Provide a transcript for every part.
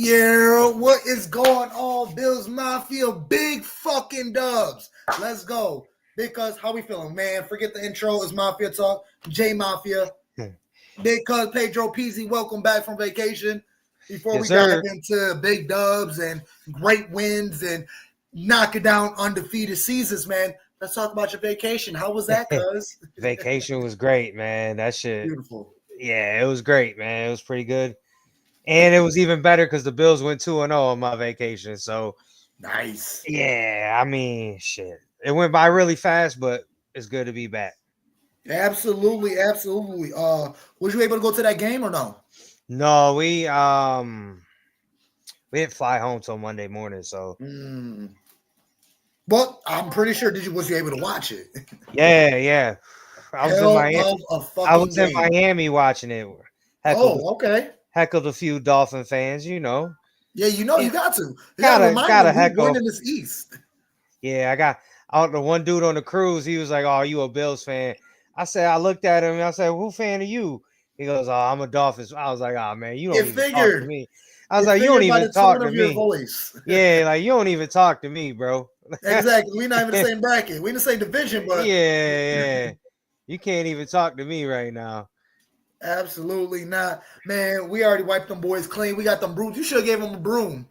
Yeah, what is going on, Bills Mafia? Big fucking dubs. Let's go. Because how we feeling, man? Forget the intro. It's Mafia Talk. J Mafia. Big Cuz Pedro Peasy, welcome back from vacation. Before Yes, we sir. dive into big dubs and great wins and knocking down undefeated seasons, man, let's talk about your vacation. How was that, cuz? Vacation was great, man. That shit. Beautiful. Yeah, it was great, man. It was pretty good. And it was even better because the Bills went 2-0 on my vacation. So, Nice. yeah, I mean, shit. It went by really fast, but it's good to be back. Absolutely, absolutely. Was you able to go to that game or no? No, we didn't fly home till Monday morning, so Well, I'm pretty sure was you able to watch it? yeah. I was in Hell Miami. of a I fucking was in game. Miami watching it. Okay. Heckled a few Dolphin fans, you know. Yeah, you got to. You got to Gotta remind gotta them who's heckle. winning this East. Yeah, I got out the one dude on the cruise. He was like, "Oh, you a Bills fan?" I looked at him and I said, "Who fan are you?" He goes, "Oh, I'm a Dolphins." I was like, "Oh man, you don't It even talk to figured. me." I was It like, "You don't figured by even the tone talk to of your me." voice. Yeah, like you don't even talk to me, bro. Exactly. We're not even the same bracket. We're in the same division, but Yeah. You can't even talk to me right now. absolutely not. Man, we already wiped them boys clean. We got them brooms. You should have gave them a broom.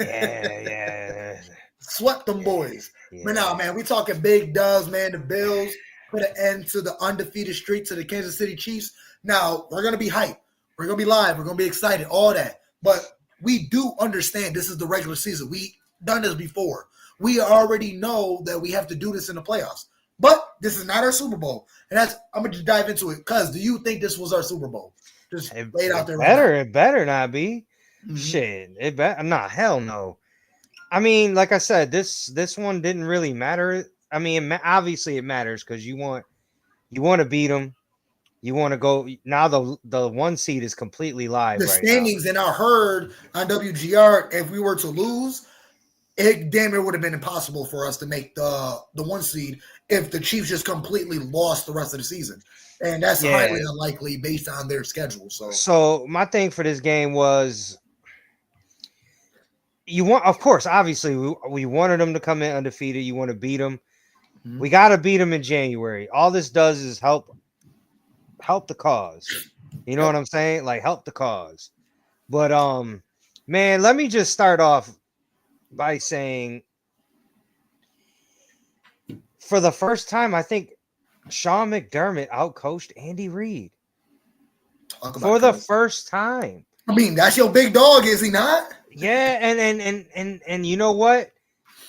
Yeah. Swept them boys. But now, Yeah. man, we talking big dubs, man. The Bills put an end to the undefeated streak to the Kansas City Chiefs. Now, we're going to be hyped. We're going to be live. We're going to be excited, all that. But we do understand this is the regular season. We done this before. We already know that we have to do this in the playoffs. But this is not our Super Bowl. And I'm going to just dive into it. Cuz, do you think this was our Super Bowl? Just lay it out there right now. It better not be. Shit. It better. Nah, hell no. I mean, like I said, this one didn't really matter. I mean, obviously it matters because you want to beat them. You want to go now. The one seed is completely live The right now. standings in our herd on WGR, if we were to lose, it damn near would have been impossible for us to make the one seed if the Chiefs just completely lost the rest of the season. And that's highly unlikely based on their schedule. So my thing for this game was of course, obviously we wanted them to come in undefeated. You want to beat them. Mm-hmm. We got to beat them in January. All this does is help the cause. You know what I'm saying? Like help the cause. But man, let me just start off by saying for the first time, I think Sean McDermott outcoached Andy Reid. For the first time. I mean, that's your big dog, is he not? Yeah, and you know what?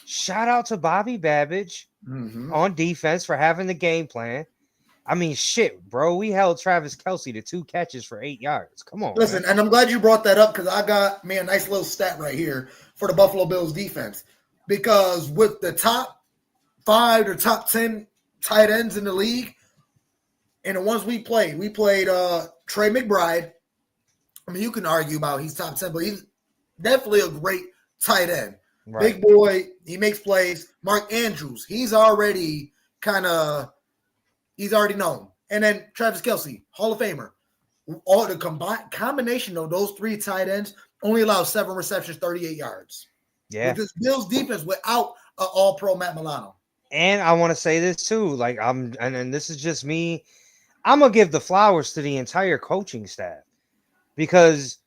Shout out to Bobby Babbage on defense for having the game plan. I mean, shit, bro. We held Travis Kelce to 2 catches for 8 yards. Come on. Listen, man. And I'm glad you brought that up because I got a nice little stat right here for the Buffalo Bills defense. Because with the top 5 or top 10 tight ends in the league, and the ones we played Trey McBride. I mean, you can argue about he's top 10, but he's definitely a great tight end. Right. Big boy, he makes plays. Mark Andrews, he's already known. And then Travis Kelce, Hall of Famer. All the combination of those 3 tight ends only allows 7 receptions, 38 yards. Yeah. With this Bills defense without an all-pro Matt Milano. And I want to say this too. Like and this is just me. I'm going to give the flowers to the entire coaching staff because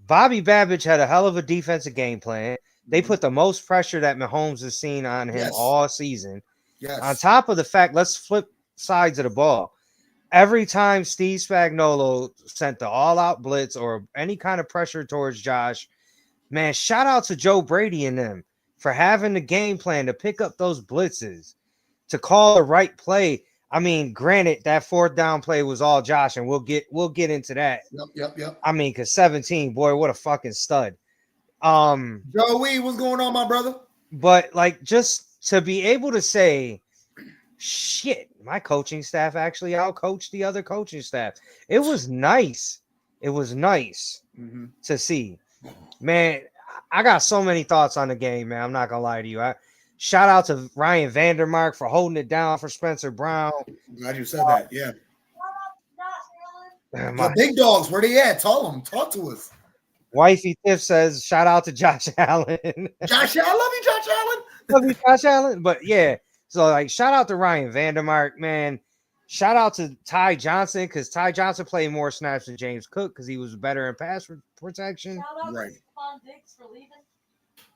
Bobby Babbage had a hell of a defensive game plan. They put the most pressure that Mahomes has seen on him all season. Yes. On top of the fact, let's flip sides of the ball. Every time Steve Spagnuolo sent the all-out blitz or any kind of pressure towards Josh, man, shout out to Joe Brady and them for having the game plan to pick up those blitzes, to call the right play. I mean, granted, that 4th down play was all Josh, and we'll get into that. Yep. I mean, because 17, boy, what a fucking stud. Joey, what's going on, my brother? But like, just to be able to say, shit, my coaching staff actually outcoached the other coaching staff. It was nice. It was nice to see. Man, I got so many thoughts on the game, man. I'm not gonna lie to you. Shout out to Ryan Vandermark for holding it down for Spencer Brown. Glad you said that. Yeah. The big dogs, where they at? Talk to us. Wifey Tiff says, shout out to Josh Allen. Josh, I love you, Josh Allen. Love you, Josh Allen. But yeah, so like, shout out to Ryan Vandermark, man. Shout out to Ty Johnson, because Ty Johnson played more snaps than James Cook because he was better in pass protection. Right. Stephon Diggs for leaving.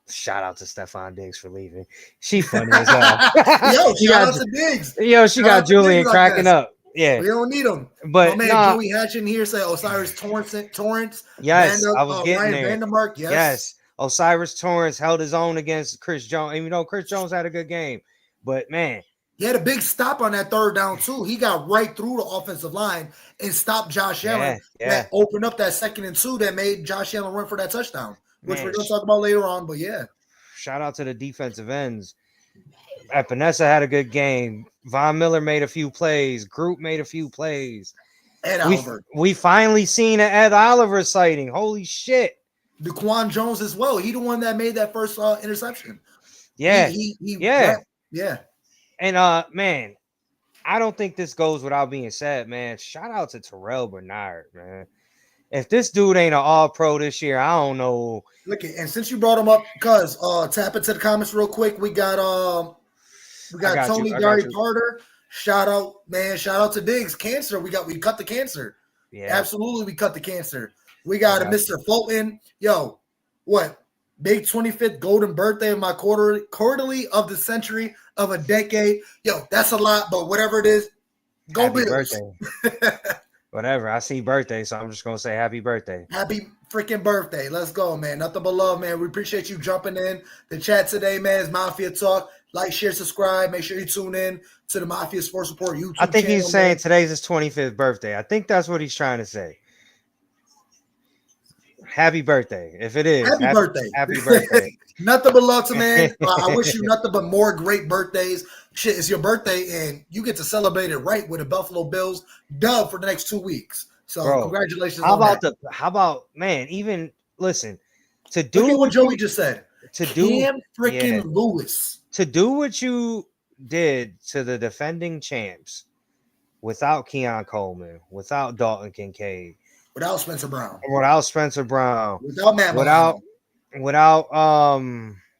Shout out to Stephon Diggs for leaving. She funny as hell. Yo, She shout got- out to Diggs. Yo, she Shout got out to Julian Diggs, I cracking guess. up. Yeah, We don't need them. but My man nah, Joey Hatch in here say Osiris Torrance. yes, I was getting Ryan there. Vandermark. Yes, Osiris Torrance held his own against Chris Jones, even though Chris Jones had a good game. But man, He had a big stop on that third down too. He got right through the offensive line and stopped Josh Allen. yeah. That opened up that 2nd and 2 that made Josh Allen run for that touchdown, which Man, we're going to talk about later on. But yeah, shout out to the defensive ends. Epinesa had a good game. Von Miller made a few plays. Group made a few plays. Ed Oliver, We finally seen an Ed Oliver sighting. Holy shit. DeQuan Jones as well. He the one that made that first interception. Yeah. Yeah. And man, I don't think this goes without being said, man. Shout out to Terrell Bernard, man. If this dude ain't an all-pro this year, I don't know. Look, and since you brought him up, cuz tap into the comments real quick. We got Tony Gary Carter. Shout out, man. Shout out to Diggs. Cancer. We cut the cancer. Yeah. Absolutely, we cut the cancer. We got a Mr. Fulton. Yo, what? Big 25th golden birthday of my quarterly of the century of a decade. Yo, that's a lot, but whatever it is, go Happy Bills. birthday. Whatever. I see birthday, so I'm just gonna say happy birthday. Happy freaking birthday. Let's go, man. Nothing but love, man. We appreciate you jumping in. The chat today, man, is Mafia Talk. Like, share, subscribe. Make sure you tune in to the Mafia Sports Report YouTube I think channel, he's saying man. today's his 25th birthday. I think that's what he's trying to say. Happy birthday. If it is. Happy birthday. Happy birthday. Nothing but love to man. I wish you nothing but more great birthdays. Shit, it's your birthday, and you get to celebrate it right with the Buffalo Bills dub for the next 2 weeks. So Bro, congratulations. How on about that. how about, man, even listen, to Look do at what Joey just said. to do Cam freaking Lewis. to do what you did to the defending champs without Keon Coleman, without Dalton Kincaid, Without Spencer Brown. without Spencer Brown, Without Matt Milano. without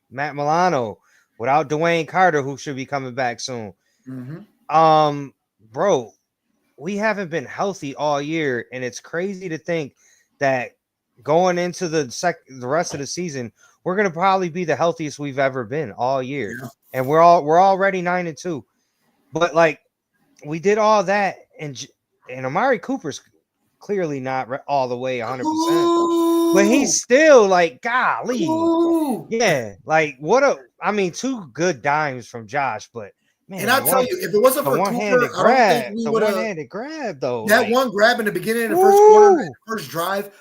Matt Milano, without Dwayne Carter, who should be coming back soon. Mm-hmm. Bro, we haven't been healthy all year, and it's crazy to think that going into the rest of the season, we're gonna probably be the healthiest we've ever been all year, and we're already 9-2. But like, we did all that, and Amari Cooper's clearly not all the way 100%, but he's still like, golly, yeah, like I mean, 2 good dimes from Josh, but. Man, and I tell you, if it wasn't for Cooper, I don't think we would have. One-handed grab, though. That one grab in the beginning of the first quarter, first drive,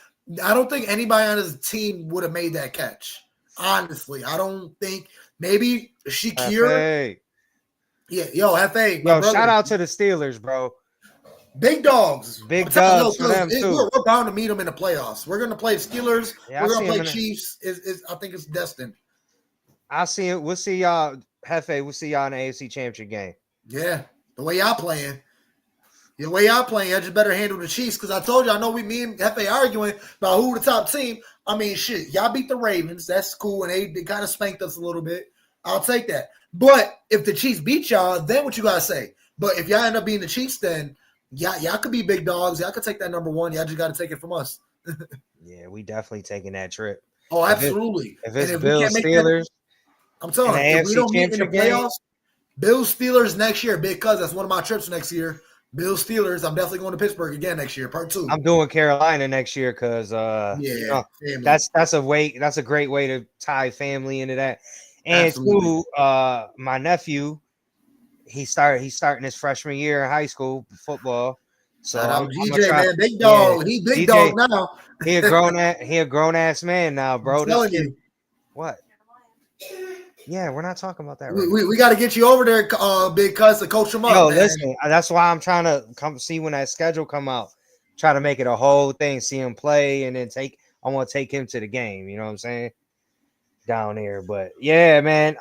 I don't think anybody on his team would have made that catch. Honestly, I don't think. Maybe Shakir. Yeah, yo, F.A. Yo, shout out to the Steelers, bro. Big dogs. Big dogs for them, too. We're bound to meet them in the playoffs. We're going to play Steelers. Yeah, we're going to play Chiefs. I think it's destined. I see it. We'll see y'all. Hefe, we'll see y'all in the AFC Championship game. Yeah, the way y'all playing. Y'all just better handle the Chiefs, because I told you, I know me and Hefe arguing about who the top team. I mean, shit, y'all beat the Ravens. That's cool, and they kind of spanked us a little bit. I'll take that. But if the Chiefs beat y'all, then what you got to say? But if y'all end up being the Chiefs, then y'all could be big dogs. Y'all could take that number 1. Y'all just got to take it from us. Yeah, we definitely taking that trip. Oh, absolutely. If it's Bills, Steelers. I'm telling you, if we don't meet in the playoffs, Bills Steelers next year, Big Cuz. That's one of my trips next year. Bills Steelers. I'm definitely going to Pittsburgh again next year, part 2. I'm doing Carolina next year because that's a great way to tie family into that. And too, my nephew, he's starting his freshman year in high school football. So GJ, man, big dog. He big dog now. He a grown ass man now, bro. I'm telling you. What? Yeah, we're not talking about that. We got to get you over there, Big Cuz, to coach him up. Yo, man. Listen, that's why I'm trying to come see when that schedule come out. Try to make it a whole thing, see him play, and then I want to take him to the game. You know what I'm saying? Down here, but yeah, man.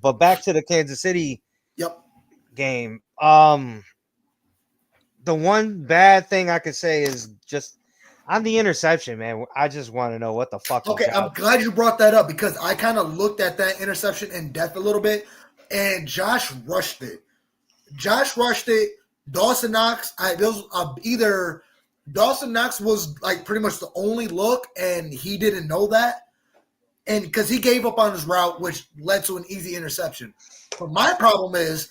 But back to the Kansas City game. The one bad thing I could say is just On the interception, man, I just want to know what the fuck was Okay, I'm Josh. glad you brought that up because I kind of looked at that interception in depth a little bit, and Josh rushed it. Josh rushed it. Dawson Knox, those either Dawson Knox was like pretty much the only look, and he didn't know that, and because he gave up on his route, which led to an easy interception. But my problem is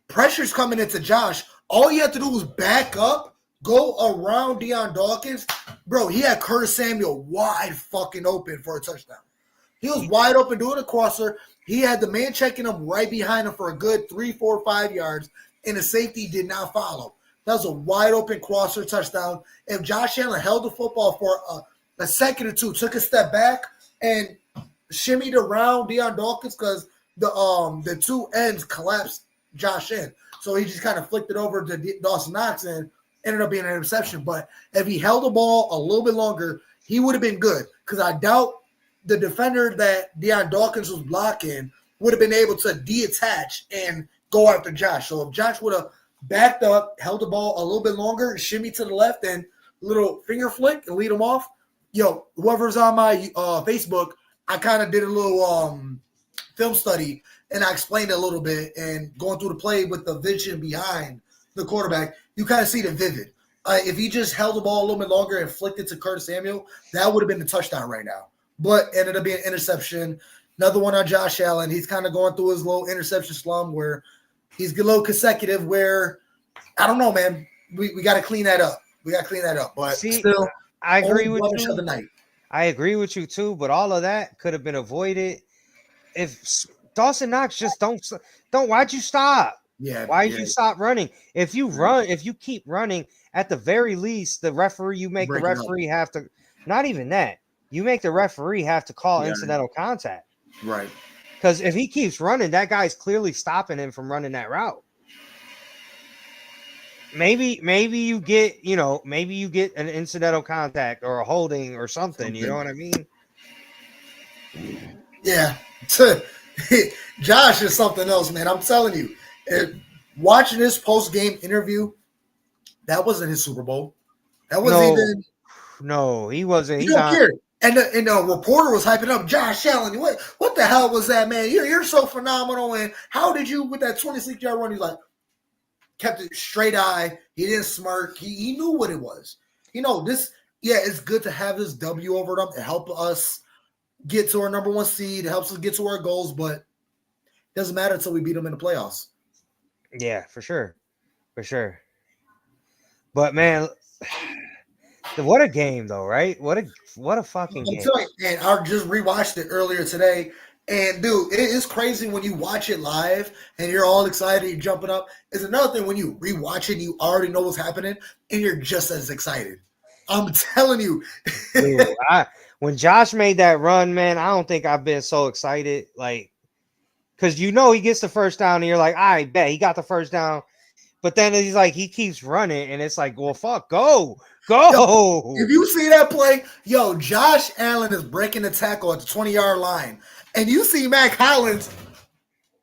pressure's coming into Josh. All you have to do was back up, go around Deion Dawkins. Bro, he had Curtis Samuel wide fucking open for a touchdown. He was wide open doing a crosser. He had the man checking him right behind him for a good 3, 4, 5 yards, and the safety did not follow. That was a wide open crosser touchdown. If Josh Allen held the football for a second or two, took a step back, and shimmied around Deion Dawkins because the two ends collapsed Josh in. So he just kind of flicked it over to Dawson Knox and ended up being an interception. But if he held the ball a little bit longer, he would have been good because I doubt the defender that Deion Dawkins was blocking would have been able to detach and go after Josh. So if Josh would have backed up, held the ball a little bit longer, shimmy to the left, and little finger flick and lead him off, whoever's on my Facebook, I kind of did a little film study, and I explained it a little bit, and going through the play with the vision behind the quarterback, you kind of see the vivid. If he just held the ball a little bit longer and flicked it to Curtis Samuel, that would have been the touchdown right now. But ended up being an interception. Another one on Josh Allen. He's kind of going through his little interception slump where he's a little consecutive where, I don't know, man. We got to clean that up. But still, I agree with you. Of the night. I agree with you too, but all of that could have been avoided if Dawson Knox just don't. Why'd you stop? Yeah. Why'd you stop running? If you keep running, at the very least, the referee have to. Not even that. You make the referee have to call incidental contact. Right. Because if he keeps running, that guy's clearly stopping him from running that route. Maybe you get an incidental contact or a holding or something. You know what I mean? Yeah. Josh is something else, man. I'm telling you. Watching this post-game interview, that wasn't his Super Bowl. That wasn't even. No, he wasn't. He don't care. And the reporter was hyping up Josh Allen. What the hell was that, man? You're so phenomenal. And how did you, with that 26-yard run, he's like, kept it straight eye. He didn't smirk. He knew what it was. It's good to have this W over them. It helped us get to our number one seed. It helps us get to our goals, but it doesn't matter until we beat them in the playoffs. Yeah, for sure. But, man, what a game, though, right? What a fucking game. And I just rewatched it earlier today. And, dude, it is crazy when you watch it live and you're all excited, you're jumping up. It's another thing when you rewatch it, you already know what's happening, and you're just as excited. I'm telling you. Dude, when Josh made that run, man, I don't think I've been so excited. Like, because he gets the first down, and you're like, I bet he got the first down. But then he's like, he keeps running, and it's like, well, fuck, go. If you see that play, Josh Allen is breaking the tackle at the 20-yard line. And you see Mac Hollins.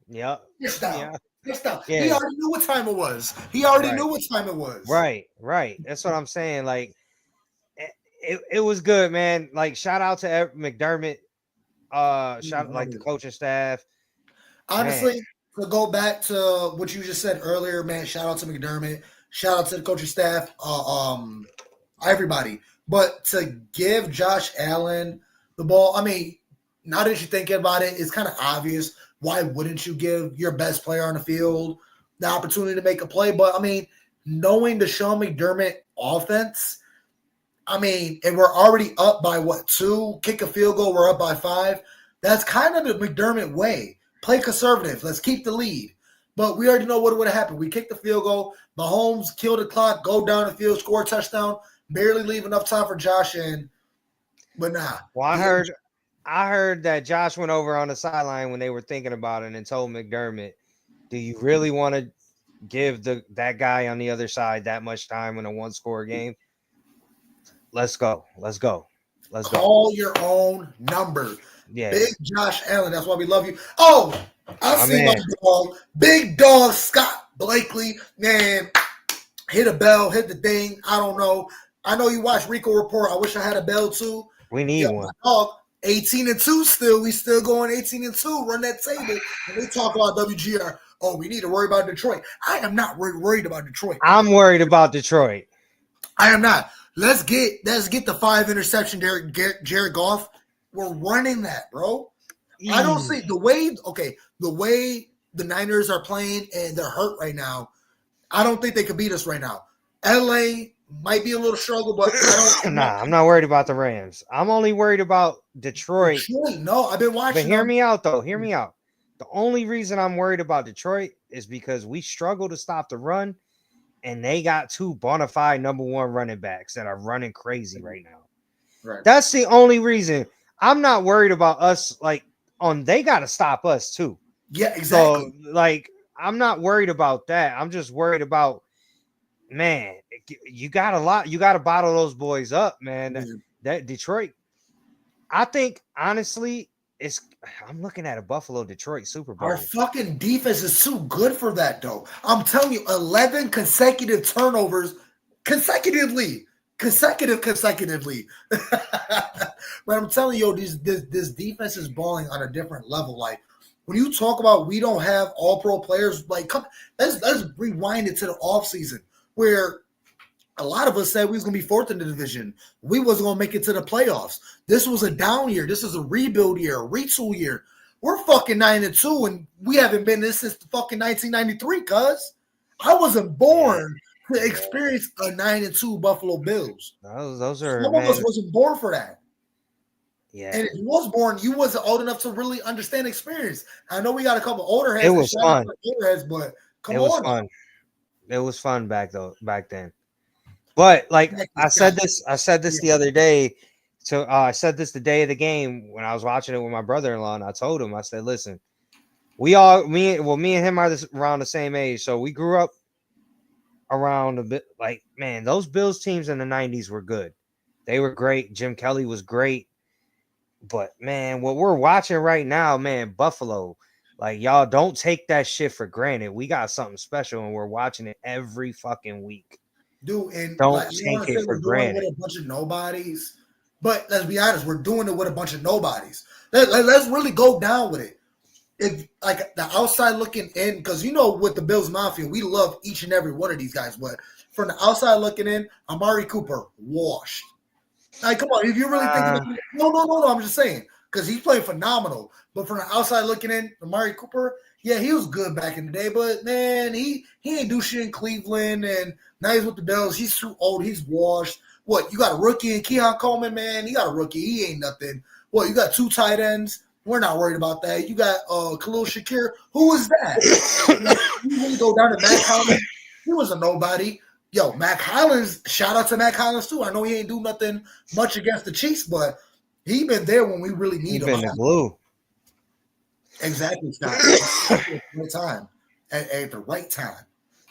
Yep. It's down. Yeah. He already knew what time it was. Right. That's what I'm saying. Like, it was good, man. Like, shout out to McDermott. The coaching staff. Honestly, to go back to what you just said earlier, man, shout out to McDermott. Shout out to the coaching staff. Everybody. But to give Josh Allen the ball, I mean, now that you think about it, it's kind of obvious. Why wouldn't you give your best player on the field the opportunity to make a play? But, I mean, knowing the Sean McDermott offense, I mean, and we're already up by, 2? Kick a field goal, we're up by 5. That's kind of the McDermott way. Play conservative. Let's keep the lead. But we already know what would have happened. We kicked the field goal. Mahomes kill the clock, go down the field, score a touchdown, barely leave enough time for Josh in. But nah. Well, I heard that Josh went over on the sideline when they were thinking about it and told McDermott, do you really want to give that guy on the other side that much time in a one-score game? Let's go. Call your own number. Yeah. Big Josh Allen. That's why we love you. Oh, I see my dog. Big dog Scott Blakely. Man, hit a bell, hit the thing. I don't know. I know you watch Rico Report. I wish I had a bell too. We need one. Dog, 18-2 still. We still going 18-2. Run that table. And they talk about WGR. Oh, we need to worry about Detroit. I am not worried about Detroit. I'm worried about Detroit. I am not. Let's get the 5 interception Jared Goff. We're running that, bro. I don't see the way the Niners are playing and they're hurt right now. I don't think they could beat us right now. LA might be a little struggle, but I'm not worried about the Rams. I'm only worried about Detroit. No, I've been watching. But hear me out, though. Hear me out. The only reason I'm worried about Detroit is because we struggle to stop the run, and they got 2 bona fide number 1 running backs that are running crazy right now. Right. That's the only reason. I'm not worried about us. They got to stop us too. Yeah, exactly. So, I'm not worried about that. I'm just worried about, man, you got to bottle those boys up, man. Yeah. That Detroit, I think, honestly, I'm looking at a Buffalo Detroit Super Bowl. Our fucking defense is too good for that, though. I'm telling you, 11 consecutive turnovers consecutively. But I'm telling you, this defense is balling on a different level. Like, when you talk about we don't have all-pro players, let's rewind it to the offseason where a lot of us said we was going to be 4th in the division. We wasn't going to make it to the playoffs. This was a down year. This is a rebuild year, a retool year. We're fucking 9-2, and we haven't been this since the fucking 1993, cuz. I wasn't born to experience a 9-2 Buffalo Bills. Those are, some of us wasn't born for that. Yeah. And if you was born, you wasn't old enough to really understand experience. I know we got a couple older heads. It was fun. But come on. It was fun. It was fun back then. But I said this the other day. So I said this the day of the game when I was watching it with my brother-in-law, and I told him, I said, listen, me and him are around the same age. So we grew up around a bit man, those Bills teams in the 90s were good. They were great. Jim Kelly was great. But man, what we're watching right now, man, Buffalo, y'all don't take that shit for granted. We got something special, and we're watching it every fucking week. Dude, and don't take it for granted. With a bunch of nobodies, but let's be honest, we're doing it with a bunch of nobodies. Let's really go down with it. If the outside looking in, because with the Bills Mafia, we love each and every one of these guys, but from the outside looking in, Amari Cooper washed. Come on, if you really think no, I'm just saying, because he's playing phenomenal. But from the outside looking in, Amari Cooper, yeah, he was good back in the day, but man, he ain't do shit in Cleveland, and now he's with the Bills. He's too old. He's washed. What, you got a rookie in Keon Coleman, man? You got a rookie. He ain't nothing. What, you got 2 tight ends? We're not worried about that. You got Khalil Shakir. Who was that? You really go down to Matt Collins. He was a nobody. Yo, Mac Hollins, shout out to Mac Hollins too. I know he ain't do nothing much against the Chiefs, but he been there when we really need him. He been the glue. Exactly, Scott. At the right time. At the right time.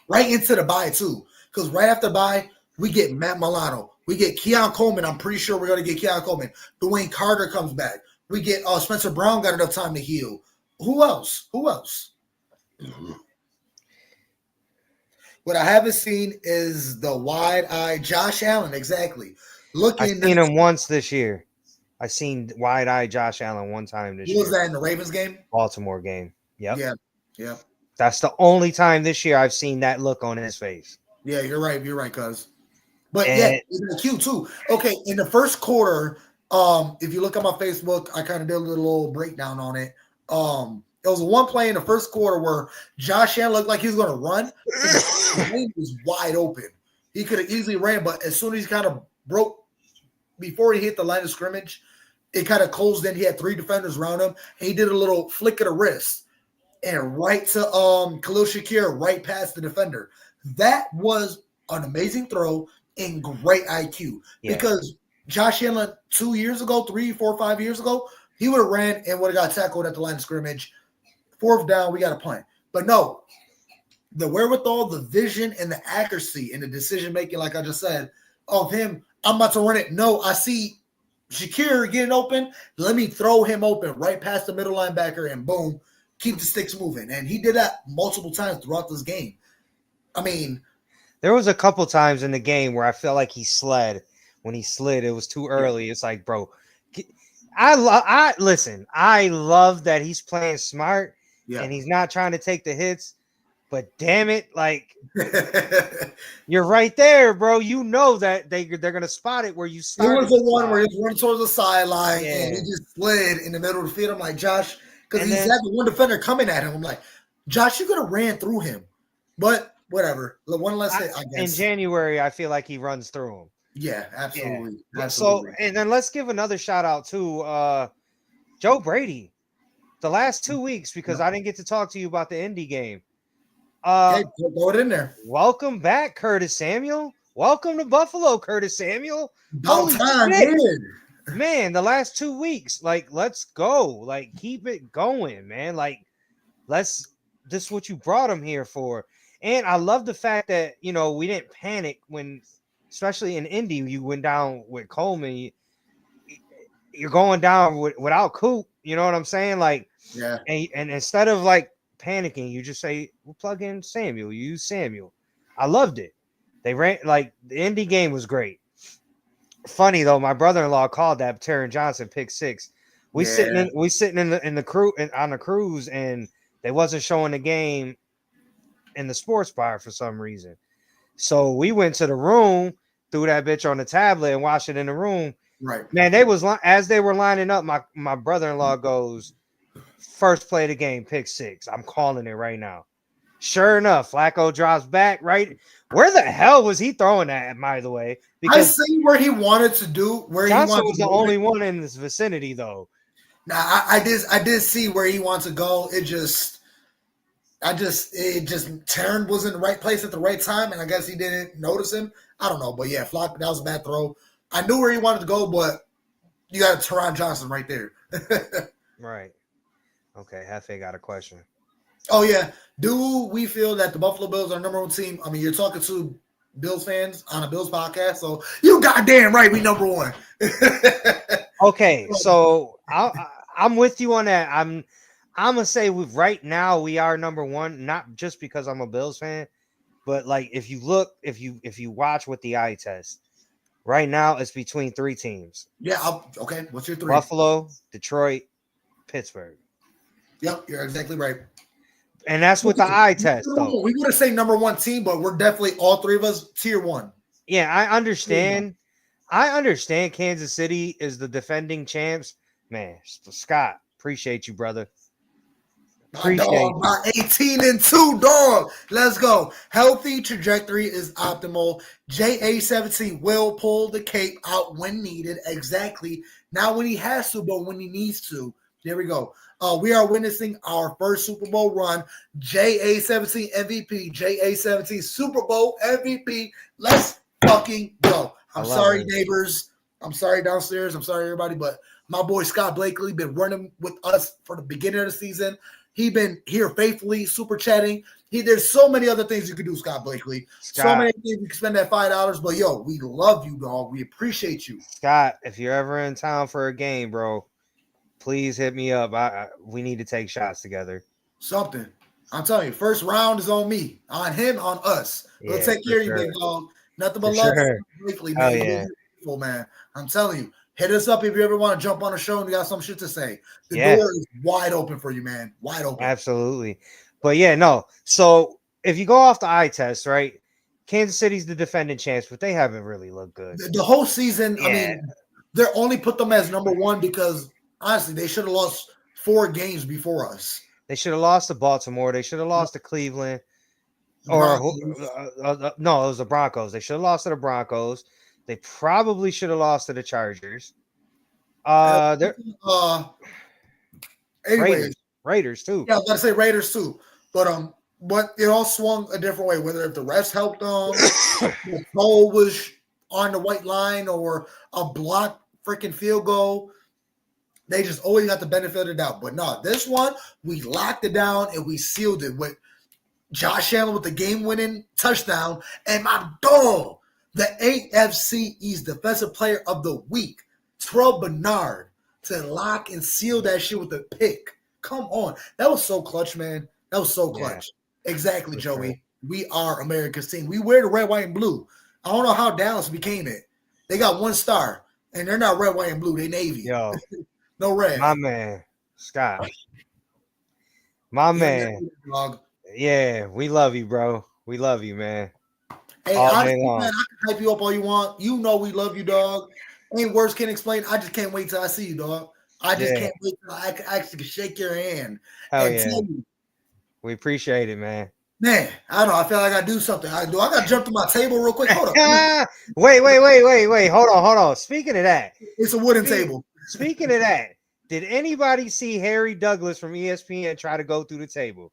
Right into the bye too. Because right after bye, we get Matt Milano. We get Keon Coleman. I'm pretty sure we're going to get Keon Coleman. Dwayne Carter comes back. We get Spencer Brown got enough time to heal. Who else? What I haven't seen is the wide-eyed Josh Allen. Exactly. I've seen him once this year. I've seen wide-eyed Josh Allen one time this year. Was that in the Ravens game? Baltimore game. Yep. Yeah. That's the only time this year I've seen that look on his face. Yeah, you're right. Cuz. But it's the Q too. Okay, in the first quarter, if you look at my Facebook, I kind of did a little breakdown on it. There was one play in the first quarter where Josh Allen looked like he was going to run. The lane was wide open. He could have easily ran, but as soon as he kind of broke, before he hit the line of scrimmage, it kind of closed in. He had 3 defenders around him, and he did a little flick of the wrist and right to Khalil Shakir, right past the defender. That was an amazing throw and great IQ because Josh Allen 2 years ago, 3, 4, 5 years ago, he would have ran and would have got tackled at the line of scrimmage. 4th down, we got a punt. But no, the wherewithal, the vision, and the accuracy and the decision-making, like I just said, of him, I'm about to run it. No, I see Shakir getting open. Let me throw him open right past the middle linebacker and boom, keep the sticks moving. And he did that multiple times throughout this game. I mean, There was a couple times in the game where I felt like he slid. When he slid, it was too early. It's like, bro, listen. I love that he's playing smart Yeah. and he's not trying to take the hits. But damn it, like you're right there, bro. You know that they're gonna spot it where you It started. was the one where he was running towards the sideline and he Yeah, just slid in the middle of the field. I'm like, Josh, because and he's then had the one defender coming at him. I'm like, Josh, you could have ran through him. But whatever. The one less hit, I in guess. January, I feel like he runs through him. Yeah, Yeah. absolutely. But so, Absolutely. and then let's give another shout out to Joe Brady. The last 2 weeks, because Yep. I didn't get to talk to you about the Indy game. Okay, throw it in there. Welcome back, Curtis Samuel. Welcome to Buffalo, Curtis Samuel. About Holy time, shit. yeah. Man, the last 2 weeks, like, let's go. Like, keep it going, man. Like, this is what you brought him here for. And I love the fact that, we didn't panic when, especially in Indy, you went down with Coleman. You're going down without Coop. You know what I'm saying? Like, Yeah. and instead of like panicking, you just say, we'll plug in Samuel. You use Samuel. I loved it. They ran like the Indy game was great. Funny though, my brother-in-law called that Taron Johnson pick 6. We sitting in the crew on the cruise, and they wasn't showing the game in the sports bar for some reason. So we went to the room, threw that bitch on the tablet, and watched it in the room. Right. Man, as they were lining up, my brother-in-law goes, first play of the game, pick 6. I'm calling it right now. Sure enough, Flacco drops back. Right, where the hell was he throwing that? By the way, I because see where he wanted to do, where he Johnson wanted was to the go. only one in this vicinity, though. Now I did see where he wants to go. It just Taryn was in the right place at the right time, and I guess he didn't notice him. I don't know, but yeah, Flock, that was a bad throw. I knew where he wanted to go, but you got Taron Johnson right there. Right. Okay, Hefe got a question. Oh yeah, do we feel that the Buffalo Bills are number one team? I mean, you're talking to Bills fans on a Bills podcast, so you goddamn right, we number one. Okay, so I'm with you on that. I'm gonna say right now we are number one, not just because I'm a Bills fan, but like if you watch with the eye test, right now it's between 3 teams: Yeah, okay. What's your 3? Buffalo, Detroit, Pittsburgh. Yep, you're exactly right. And that's with the eye test, though. We would have say number one team, but we're definitely all 3 of us tier 1. Yeah, I understand. I understand Kansas City is the defending champs. Man, Scott, appreciate you, brother. Appreciate you. 18-2, dog. Let's go. Healthy trajectory is optimal. JA17 will pull the cape out when needed. Exactly. Not when he has to, but when he needs to. There we go. We are witnessing our first Super Bowl run. JA17 MVP. JA17 Super Bowl MVP. Let's fucking go. I'm sorry, neighbors. I'm sorry downstairs. I'm sorry, everybody. But my boy Scott Blakely been running with us for the beginning of the season. He been here faithfully, super chatting. There's so many other things you could do, Scott Blakely. So many things you can spend that $5. But yo, we love you, dog. We appreciate you. Scott, if you're ever in town for a game, bro, please hit me up. We need to take shots together. Something. I'm telling you, first round is on me. On him, on us. We'll take care of you, big dog. Nothing but love. Blakely, man. Yeah. Beautiful, man. I'm telling you. Hit us up if you ever want to jump on a show and you got some shit to say. The door is wide open for you, man. Wide open. Absolutely. But yeah, no. So if you go off the eye test, right? Kansas City's the defending champs, but they haven't really looked good. The whole season, I mean, they only put them as number one because honestly, they should have lost 4 games before us. They should have lost to Baltimore. They should have lost to Cleveland. No, it was the Broncos. They should have lost to the Broncos. They probably should have lost to the Chargers. Raiders too. Yeah, I was about to say Raiders too. But it all swung a different way. Whether if the refs helped them, the goal was on the white line, or a blocked freaking field goal, they just always got the benefit of the doubt. But no, this one we locked it down and we sealed it with Josh Allen with the game-winning touchdown, and my dog, the AFC East Defensive Player of the Week, Terrell Bernard, to lock and seal that shit with a pick. Come on. That was so clutch, man. That was so clutch. Yeah, exactly, Joey. Sure. We are America's team. We wear the red, white, and blue. I don't know how Dallas became it. They got 1 star, and they're not red, white, and blue. They Navy. Yo, No red. my man, Scott. My man. Dog. Yeah, we love you, bro. We love you, man. Hey, All day honestly, long. man, I can hype you up all you want. You know we love you, dog. Ain't words can explain. I just can't wait till I see you, dog. I just Yeah. can't wait till I can actually shake your hand Hell and yeah. tell you. We appreciate it, man. Man, I don't know. I feel like I do something. I got to jump to my table real quick. Hold on. Wait. Hold on. Speaking of that, It's a wooden table. Speaking of that, did anybody see Harry Douglas from ESPN try to go through the table?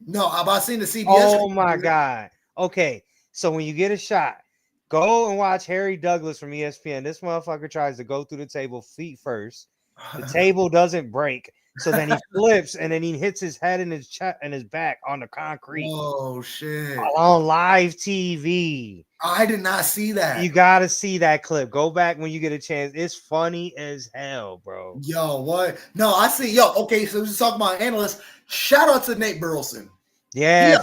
No, I've seen the CBS. Oh my God. Okay, so when you get a shot, go and watch Harry Douglas from ESPN. This motherfucker tries to go through the table feet first. The table doesn't break. So then he flips and then he hits his head and his chest and his back on the concrete. Oh shit! On live TV. I did not see that. You gotta see that clip. Go back when you get a chance. It's funny as hell, bro. Yo, what? No, I see. Yo, okay. So we're just talking about analysts. Shout out to Nate Burleson. Yeah,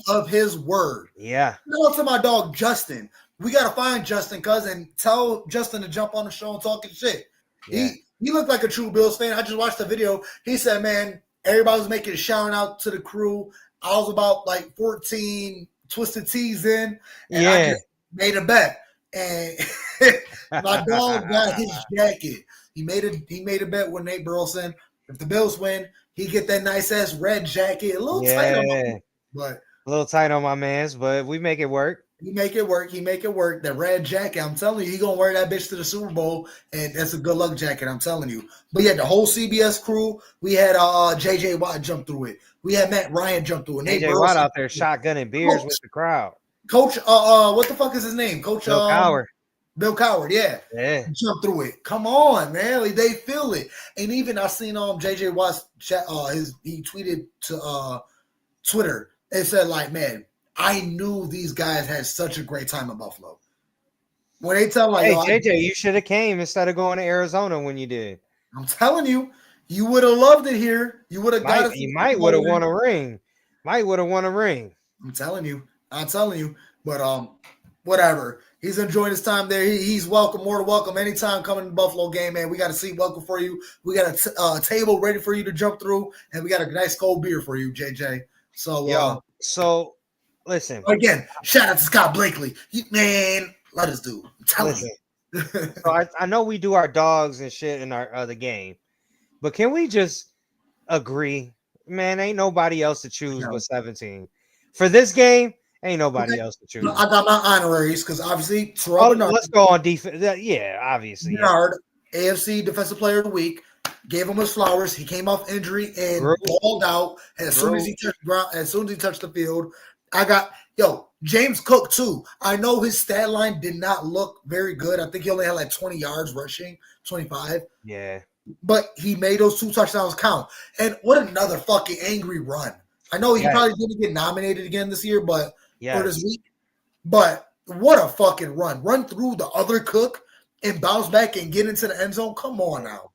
of his word. Yeah. Shout out to my dog Justin. We gotta find Justin, cuz, and tell Justin to jump on the show and talking shit. Yeah. He looked like a true Bills fan. I just watched the video. He said, man, everybody was making a shout out to the crew. I was about like 14 twisted tees in, and I just made a bet. And my dog got his jacket. He made a bet with Nate Burleson. If the Bills win, he get that nice ass red jacket. A little tight on my man, but a little tight on my man's, but we make it work. He make it work. The red jacket. I'm telling you, he gonna wear that bitch to the Super Bowl, and that's a good luck jacket. I'm telling you. But yeah, the whole CBS crew. We had JJ Watt jump through it. We had Matt Ryan jump through it. JJ Watt out there shotgunning beers with the crowd. Coach, what the fuck is his name? Coach Bill Cowher. Bill Cowher, yeah. Jump through it. Come on, man. Like, they feel it. And even I seen JJ Watt's chat. He tweeted to Twitter and said, like, man, I knew these guys had such a great time in Buffalo. When they tell like, hey, JJ, you should have came instead of going to Arizona when you did. I'm telling you, you would have loved it here. You would have got it. You might would have won a ring. I'm telling you. But whatever. He's enjoying his time there. He's welcome, more than welcome. Anytime coming to the Buffalo game, man. We got a seat welcome for you. We got a table ready for you to jump through, and we got a nice cold beer for you, JJ. So, so listen. Again, shout out to Scott Blakely. Man, let us do. I'm telling you. So I know we do our dogs and shit in our other game, but can we just agree, man? Ain't nobody else to choose but 17 for this game. Ain't nobody else to choose. I got my honoraries because obviously let's go on defense. Yeah, obviously. Bernard, AFC Defensive Player of the Week, gave him his flowers. He came off injury and balled out as soon as he touched the field. I got James Cook too. I know his stat line did not look very good. I think he only had like 20 yards rushing, 25. Yeah. But he made those 2 touchdowns count. And what another fucking angry run. I know he probably didn't get nominated again this year, but or this week. But what a fucking run. Run through the other Cook and bounce back and get into the end zone. Come on now.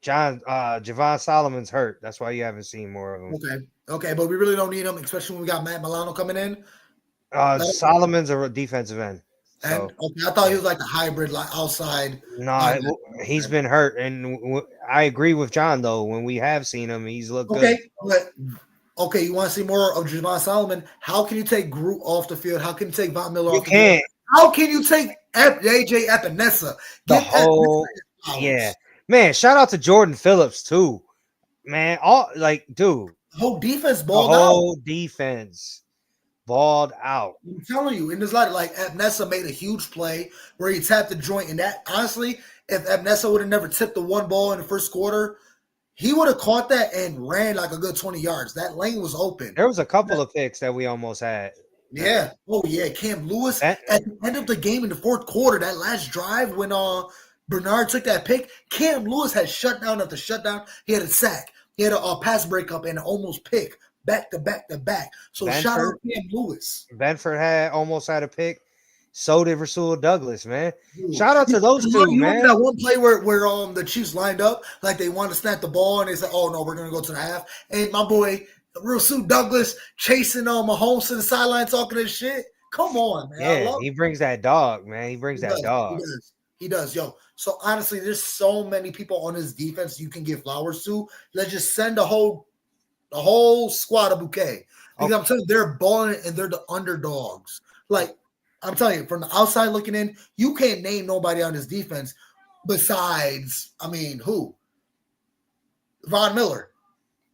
Javon Solomon's hurt. That's why you haven't seen more of him. Okay, but we really don't need him, especially when we got Matt Milano coming in. Solomon's a defensive end. So. And I thought he was like the hybrid, like outside. No, he's been hurt, and I agree with John though. When we have seen him, he's looked good. Okay, you want to see more of Javon Solomon? How can you take Groot off the field? How can you take Von Miller off the field? How can you take AJ Epinesa? Man, shout out to Jordan Phillips too. Man, dude. Whole defense balled out. Whole defense balled out. I'm telling you, and there's like Epinesa made a huge play where he tapped the joint, and that honestly, if Epinesa would have never tipped the one ball in the first quarter, he would have caught that and ran like a good 20 yards. That lane was open. There was a couple of picks that we almost had. Yeah. Oh, yeah. Cam Lewis at the end of the game in the fourth quarter, that last drive when Bernard took that pick, Cam Lewis had shutdown after shutdown. He had a sack. He had a pass breakup and an almost pick back to back to back. So shout out to Cam Lewis. Benford almost had a pick. So did Rasul Douglas, man. Shout out to those two, man. That one play where the Chiefs lined up like they wanted to snap the ball and they said, "Oh no, we're gonna go to the half." And my boy Rasul Douglas chasing Mahomes to the sideline talking this shit. Come on, man. I Yeah, love he brings that dog, man. He brings He that does. He dog. does. He does. Yo. So honestly, there's so many people on his defense you can give flowers to. Let's just send the whole squad a bouquet. Because I'm telling you, they're balling and they're the underdogs. Like, I'm telling you, from the outside looking in, you can't name nobody on this defense besides, who? Von Miller.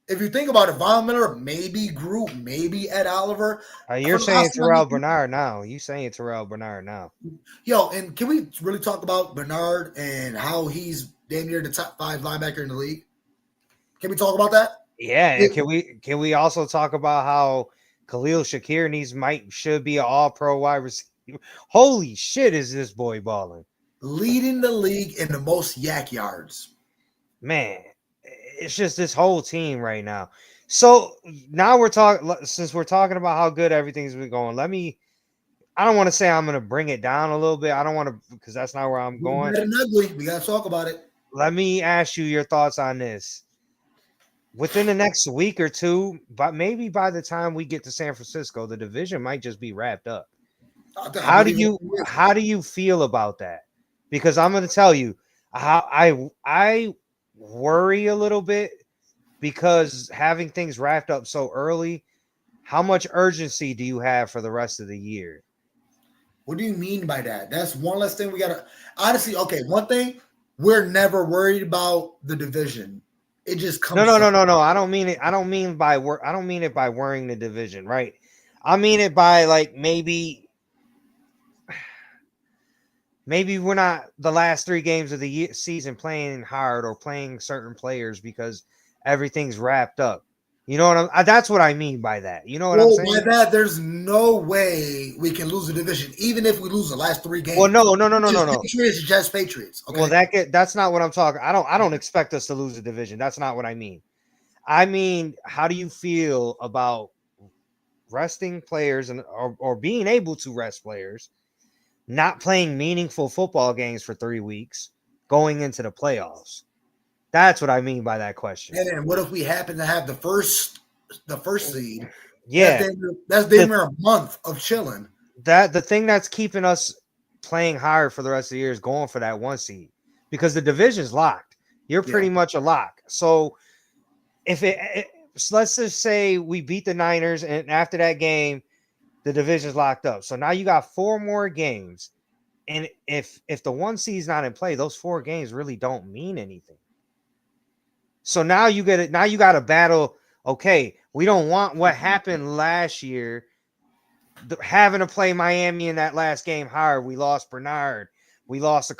If you think about it, Von Miller, maybe Group, maybe Ed Oliver. You're From the saying outside Terrell looking Bernard now. You saying Terrell Bernard now. Yo, and can we really talk about Bernard and how he's damn near the top 5 linebacker in the league? Can we talk about that? Yeah, and can we also talk about how Khalil Shakir should be an all-pro wide receiver? Holy shit, is this boy balling? Leading the league in the most yak yards. Man, it's just this whole team right now. So now since we're talking about how good everything's been going, I don't want to say I'm going to bring it down a little bit. I don't want to, because that's not where I'm going. Good and ugly. We got to talk about it. Let me ask you your thoughts on this. Within the next week or two, but maybe by the time we get to San Francisco, the division might just be wrapped up. How do you feel about that? Because I'm going to tell you how I worry a little bit, because having things wrapped up so early, how much urgency do you have for the rest of the year? What do you mean by that? That's one less thing we got to honestly. Okay, one thing, we're never worried about the division. It just comes. No. I don't mean it. I don't mean it by worrying the division, right? I mean it by like maybe we're not the last 3 games of the season playing hard or playing certain players because everything's wrapped up. You know what that's what I mean by that. You know what I'm saying? By that, there's no way we can lose the division, even if we lose the last 3 games. Well, no. Patriots, just Patriots. Okay? Well, that's not what I'm talking. I don't expect us to lose the division. That's not what I mean. I mean, how do you feel about resting players or being able to rest players, not playing meaningful football games for 3 weeks, going into the playoffs? That's what I mean by that question. And then what if we happen to have the first seed? Yeah, that's damn near a month of chilling. That the thing that's keeping us playing hard for the rest of the year is going for that 1 seed, because the division's locked. You're pretty much a lock. So so let's just say we beat the Niners, and after that game, the division's locked up. So now you got 4 more games, and if the 1 seed's not in play, those 4 games really don't mean anything. So now you get it. Now you got to battle. Okay, we don't want what happened last year, having to play Miami in that last game hard. We lost Bernard. We lost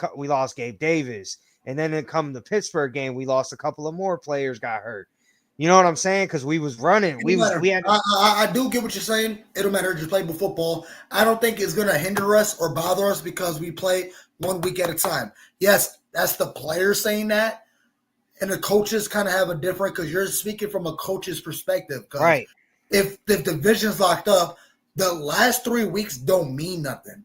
Gabe Davis, and then come the Pittsburgh game, we lost a couple of more players, got hurt. You know what I'm saying? Because we was running. I do get what you're saying. It don't matter. Just playable football. I don't think it's gonna hinder us or bother us because we play 1 week at a time. Yes, that's the players saying that. And the coaches kind of have a different, because you're speaking from a coach's perspective. Right. If the division's locked up, the last 3 weeks don't mean nothing.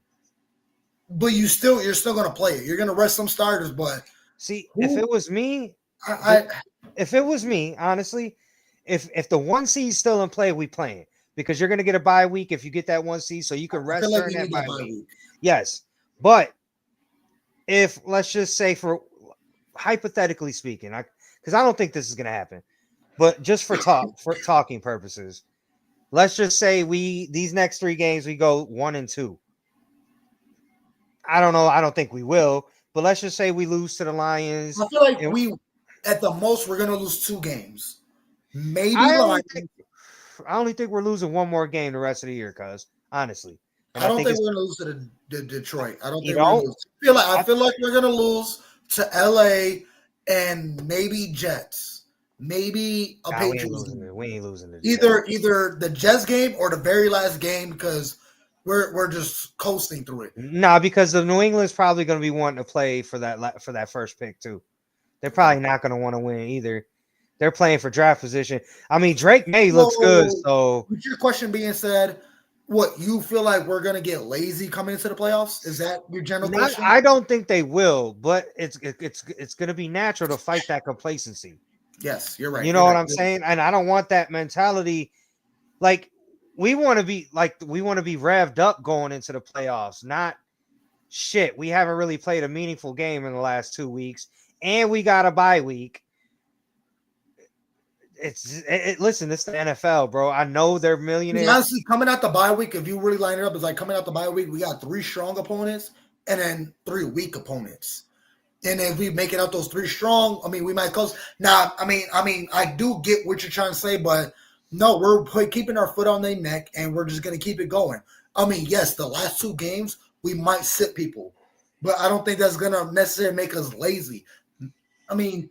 But you're still going to play it. You're going to rest some starters. But see, if it was me, honestly, if the 1 seed's still in play, we playing, because you're going to get a bye week if you get that 1 seed, so you can rest during that bye week. Yes, but if, let's just say, for hypothetically speaking, because I don't think this is going to happen, but just for talking purposes, let's just say these next 3 games we go 1-2. I don't know. I don't think we will, but let's just say we lose to the Lions. I feel like at the most, we're going to lose 2 games. Maybe I only think we're losing 1 more game the rest of the year, cuz honestly. I don't think we're going to lose to the Detroit. I don't think we're going to lose. I feel like we're going to lose to LA and maybe Jets, maybe a Patriots game. We ain't losing it. Either the Jets game or the very last game, because we're just coasting through it. Nah, because the New England's probably going to be wanting to play for that first pick too. They're probably not going to want to win either. They're playing for draft position. I mean, Drake May looks good. So, with your question being said, what, you feel like we're going to get lazy coming into the playoffs? Is that your general question? I don't think they will, but it's going to be natural to fight that complacency. Yes, you're right. You know You're what right. I'm saying? And I don't want that mentality. Like we want to be revved up going into the playoffs, not shit. We haven't really played a meaningful game in the last 2 weeks, and we got a bye week. Listen, it's the NFL, bro. I know they're millionaires. Honestly, coming out the bye week, if you really line it up, it's like coming out the bye week, we got 3 strong opponents and then 3 weak opponents. And if we make it out those 3 strong, I mean, we might close. Now, I mean, I do get what you're trying to say, but no, we're keeping our foot on their neck, and we're just going to keep it going. I mean, yes, the last 2 games we might sit people, but I don't think that's going to necessarily make us lazy. I mean,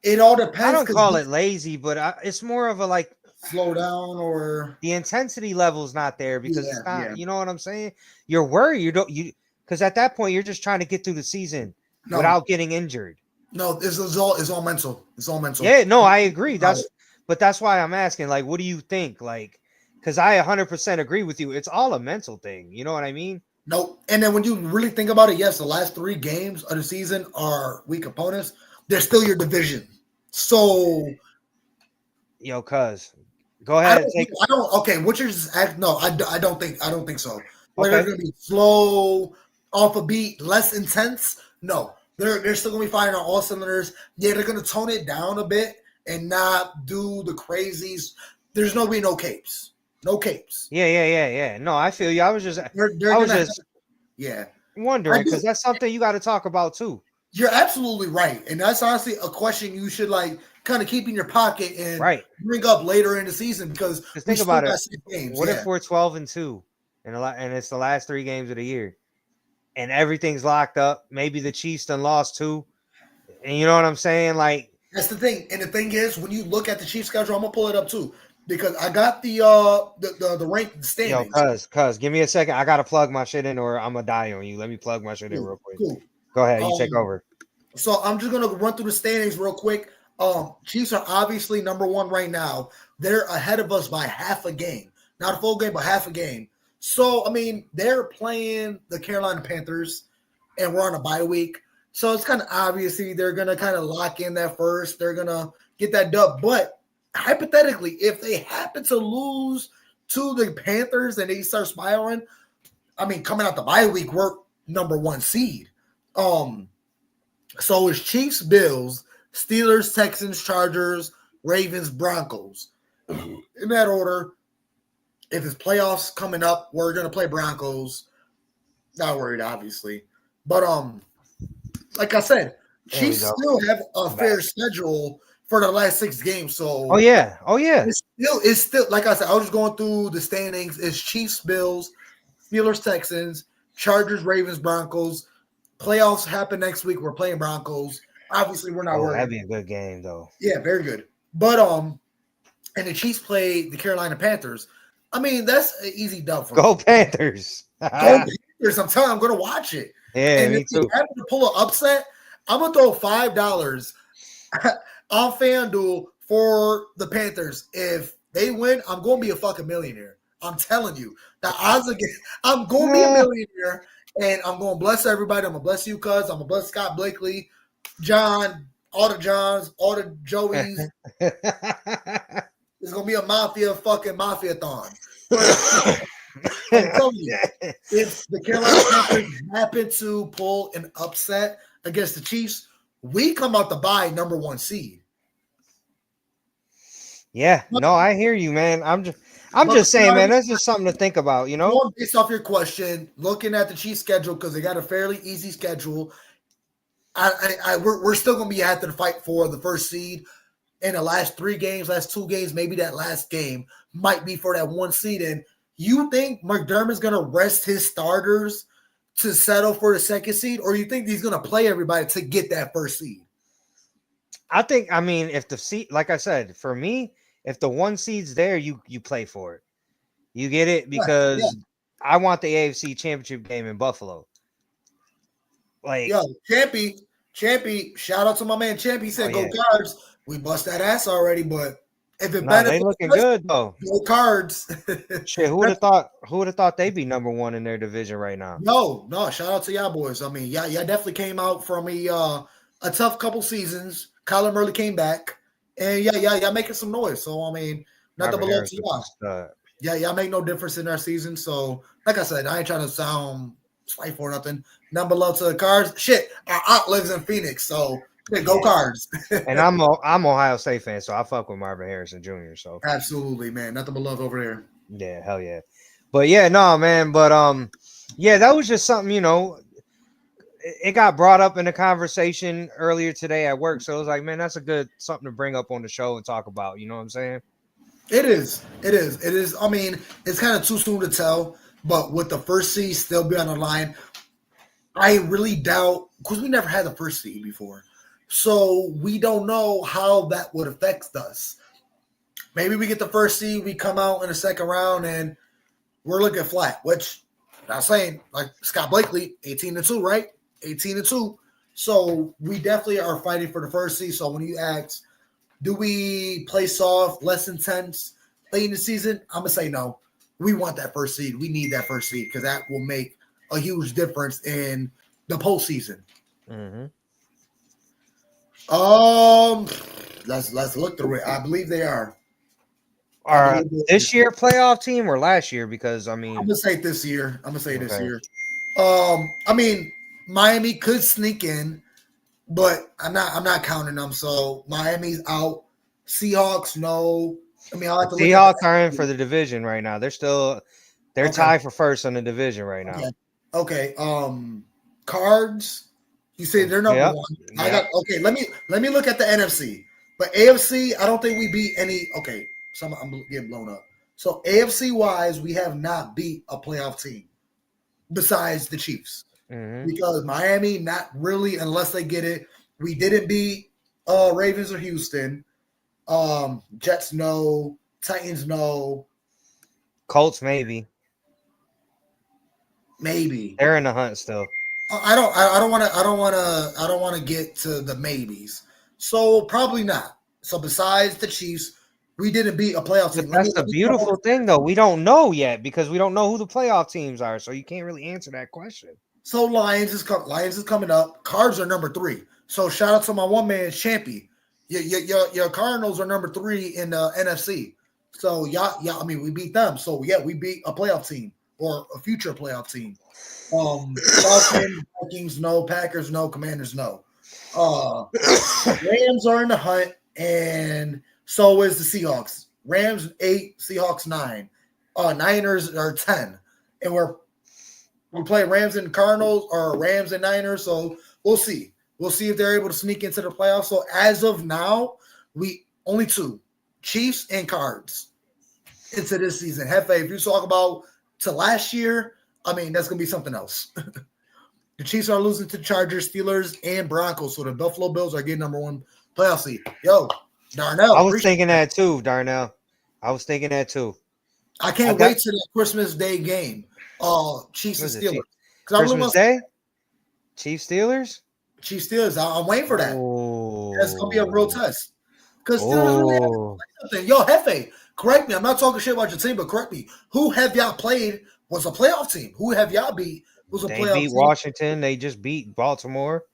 it all depends. I don't call it lazy, but it's more of a like slow down or the intensity level is not there because it's not. Yeah. You know what I'm saying? You're worried. Because at that point you're just trying to get through the season without getting injured. No, it's all mental. It's all mental. Yeah, no, I agree. That's why I'm asking. Like, what do you think? Like, because I 100% agree with you. It's all a mental thing. You know what I mean? No, and then when you really think about it, yes, the last 3 games of the season are weak opponents. They're still your division. So, yo, cuz, go ahead. I don't. Okay, what you're just asking? No, I don't think so. Like, Okay. they're going to be slow, off a beat, less intense. No, they're still going to be firing on all cylinders. Yeah, they're going to tone it down a bit and not do the crazies. There's no capes. No capes. Yeah. No, I feel you. I was just wondering because that's something you got to talk about too. You're absolutely right, and that's honestly a question you should like kind of keep in your pocket and bring up later in the season because think about it. What if we're 12-2 and it's the last 3 games of the year, and everything's locked up? Maybe the Chiefs done lost 2, and you know what I'm saying? Like that's the thing. And the thing is, when you look at the Chiefs schedule, I'm gonna pull it up too because I got the ranked standings. Yo, cuz, give me a second. I gotta plug my shit in, or I'm gonna die on you. Let me plug my shit in real quick. Cool. Go ahead, you take over. So I'm just gonna run through the standings real quick. Chiefs are obviously number 1 right now. They're ahead of us by half a game, not a full game, but half a game. So I mean, they're playing the Carolina Panthers, and we're on a bye week. So it's kind of obviously they're gonna kind of lock in that first. They're gonna get that dub. But hypothetically, if they happen to lose to the Panthers and they start spiraling, I mean, coming out the bye week, we're number 1 seed. So it's Chiefs, Bills, Steelers, Texans, Chargers, Ravens, Broncos. In that order, if it's playoffs coming up, we're going to play Broncos. Not worried, obviously. But like I said, Chiefs still have a fair schedule for the last 6 games. So Oh yeah. It's still like I said, I was just going through the standings. It's Chiefs, Bills, Steelers, Texans, Chargers, Ravens, Broncos. Playoffs happen next week. We're playing Broncos. Obviously, we're not worried. That'd be a good game, though. Yeah, very good. But and the Chiefs play the Carolina Panthers. I mean, that's an easy dub for Go me. Panthers. Go Panthers. I'm telling you, I'm going to watch it. Yeah, and me if too. they happen to pull an upset, I'm going to throw $5 on FanDuel for the Panthers. If they win, I'm going to be a fucking millionaire. I'm telling you. The odds again, I'm going to be a millionaire. And I'm going to bless everybody. I'm going to bless you, cuz. I'm going to bless Scott Blakely, John, all the Johns, all the Joeys. It's going to be a mafia-thon. I'm telling you, if the Carolina Panthers happen to pull an upset against the Chiefs, we come out the bye number 1 seed. Yeah, no, I hear you, man. I'm just saying, man, that's just something to think about, you know? Based off your question, looking at the Chiefs schedule, because they got a fairly easy schedule, we're still going to be having to fight for the first seed. In the last 3 games, last 2 games, maybe that last game might be for that 1 seed. And you think McDermott's going to rest his starters to settle for the 2nd seed, or you think he's going to play everybody to get that first seed? I mean, if the seed, like I said, for me, if the 1 seed's there, you play for it. You get it? Because I want the AFC Championship game in Buffalo. Like, yo, Champy, shout out to my man Champy. He said, "Go Cards." We bust that ass already, but if it benefits, they looking good though. Go Cards. Shit, who would have thought? Who would have thought they'd be number 1 in their division right now? No. Shout out to y'all boys. I mean, y'all definitely came out from a tough couple seasons. Kyler Murray came back, And y'all making some noise. So I mean, nothing Marvin but love Harris to was y'all. just, Y'all make no difference in our season. So, like I said, I ain't trying to sound spiteful or nothing. Nothing but love to the Cards. Shit, our aunt lives in Phoenix, so yeah, go Cards. and I'm Ohio State fan, so I fuck with Marvin Harrison Jr. So Absolutely, man. Nothing but love over there. yeah, hell yeah. But yeah, no, man. But yeah, that was just something, it got brought up in the conversation earlier today at work. So it was like, man, that's a good something to bring up on the show and talk about. You know what I'm saying? It is. It is. It is. I mean, it's kind of too soon to tell, but with the first seed still be on the line, I really doubt because we never had the first seed before. So we don't know how that would affect us. Maybe we get the first seed, we come out in the second round, and we're looking flat, which I'm not saying like Scott Blakely, 18-2, right? 18-2. So we definitely are fighting for the first seed. So when you ask, do we play soft, less intense late in the season? I'm gonna say no. We want that first seed. We need that first seed because that will make a huge difference in the postseason. Mm-hmm. Let's look through it. I believe they are. This year playoff team or last year? Because I I'm mean, gonna say this year. I'm gonna say this okay. year. I mean, Miami could sneak in, but I'm not counting them. So Miami's out. Seahawks, no. I mean, I'll The have to look at Seahawks are in the for the division right now. They're okay. tied for first in the division right now. Okay. Okay. Cards. You say they're number Yep. one. I Yep. got okay. Let me look at the NFC. But AFC, I don't think we beat any. Okay, some I'm getting blown up. So AFC wise, we have not beat a playoff team besides the Chiefs Mm-hmm. because Miami not really unless they get it. We didn't beat Ravens or Houston. Jets no. Titans no. Colts maybe. Maybe. They're in the hunt still. I don't want to get to the maybes. So probably not. So besides the Chiefs, we didn't beat a playoff But team. that's the Let me come beautiful over. thing, though. We don't know yet because we don't know who the playoff teams are, so you can't really answer that question. So Lions is coming up. Cards are number 3. So shout out to my one man Champy. Your Cardinals are number 3 in the NFC. So I mean we beat them. So yeah, we beat a playoff team or a future playoff team. Falcons, Vikings, no. Packers, no. Commanders, no. Rams are in the hunt, and so is the Seahawks. Rams 8, Seahawks 9. Niners are 10, and we play Rams and Cardinals or Rams and Niners. So we'll see. We'll see if they're able to sneak into the playoffs. So as of now, we only 2, Chiefs and Cards, into this season. Hefe, if you talk about to last year, I mean that's gonna be something else. The Chiefs are losing to Chargers, Steelers, and Broncos. So the Buffalo Bills are getting number 1 playoff seed. Yo, Darnell, I was appreciate thinking that. that too, Darnell. I was thinking that too. I I can't got wait to the Christmas Day game. Chiefs what and is it? Steelers. Because I really Christmas want Day? Chiefs Steelers? Chiefs Steelers. I'm waiting for that. That's gonna be a real Oh. test. Because Steelers really haven't Oh. played nothing. Yo, Hefe, correct me. I'm not talking shit about your team, but correct me. Who have y'all played was a playoff team? Who have y'all beat was a They playoff beat team? Washington. They just beat Baltimore.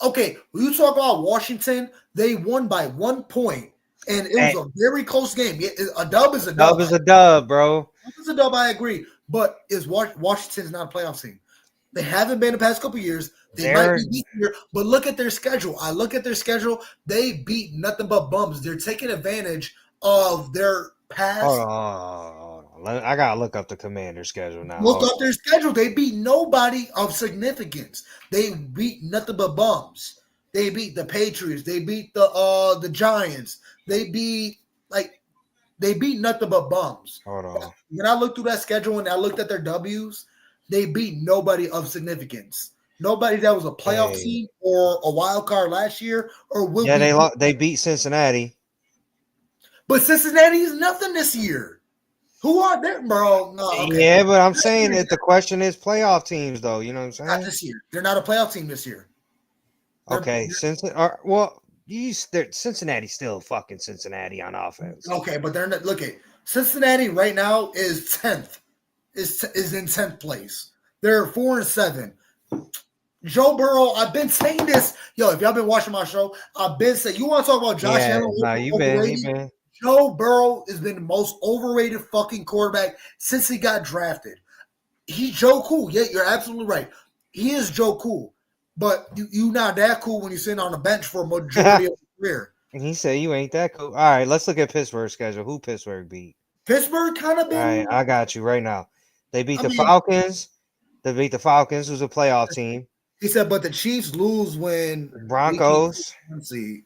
Okay, when you talk about Washington, they won by 1 point, and it was Hey, a very close game. A dub is a dub dub. is a dub, bro. It's a dub. I agree, but is Washington's not a playoff team? They haven't been the past couple years. They might They're be beat here, but look at their schedule. I look at their schedule. They beat nothing but bums. They're taking advantage of their hold past. on. Hold on. I gotta look up the Commander schedule now. Look Hold up their schedule. They beat nobody of significance. They beat nothing but bums. They beat the Patriots. They beat the Giants. They beat they beat nothing but bums. on. Hold on. When I looked through that schedule and I looked at their W's, they beat nobody of significance. Nobody that was a playoff Hey. team or a wild card last year or will Yeah, be. they beat Cincinnati. But Cincinnati is nothing this year. Who are they, bro? No, okay. Yeah, but I'm saying that the question is playoff teams, though. You know what I'm Not saying? this year. They're not a playoff team this year. Okay, Cincinnati's still fucking Cincinnati on offense. Okay, but they're not. Look at Cincinnati right now is 10th. Is in 10th place. They're 4-7. Joe Burrow, I've been saying this. Yo, if y'all been watching my show, I've been saying, you want to talk about Josh Yeah, Allen no, you've overrated? been. Joe Burrow has been the most overrated fucking quarterback since he got drafted. He's Joe Cool. Yeah, you're absolutely right. He is Joe Cool. But you not that cool when you're sitting on the bench for a majority of your career. And he said you ain't that cool. All right, let's look at Pittsburgh's schedule. Who Pittsburgh beat? Pittsburgh kind of All right, been. I got you right now. They beat I the mean, Falcons. They beat the Falcons, who's a playoff team. he said, but the Chiefs lose when they keep Broncos. seed.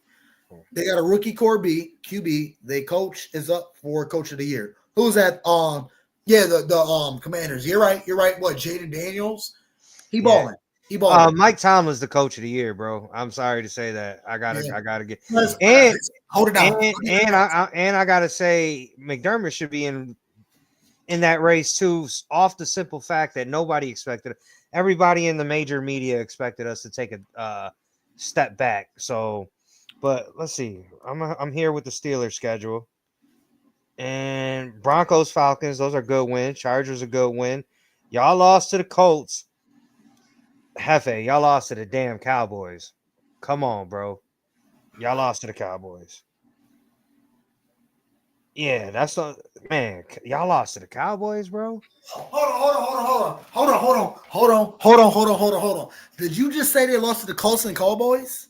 They got a rookie QB. They coach is up for coach of the year. Who's that? Yeah, the Commanders. You're right. What, Jaden Daniels? He balling. He balling. Mike Tomlin's the coach of the year, bro. I'm sorry to say that. I gotta get and hold it down. And I gotta say McDermott should be in that race too, off the simple fact that nobody expected it. Everybody in the major media expected us to take a step back. So, but let's see. I'm here with the Steelers schedule. And Broncos, Falcons, those are good wins. Chargers a good win. Y'all lost to the Colts. Hefe, y'all lost to the damn Cowboys. Come on, bro. Y'all lost to the Cowboys. Yeah, that's the man. Y'all lost to the Cowboys, bro. Hold on. Did you just say they lost to the Colts and Cowboys?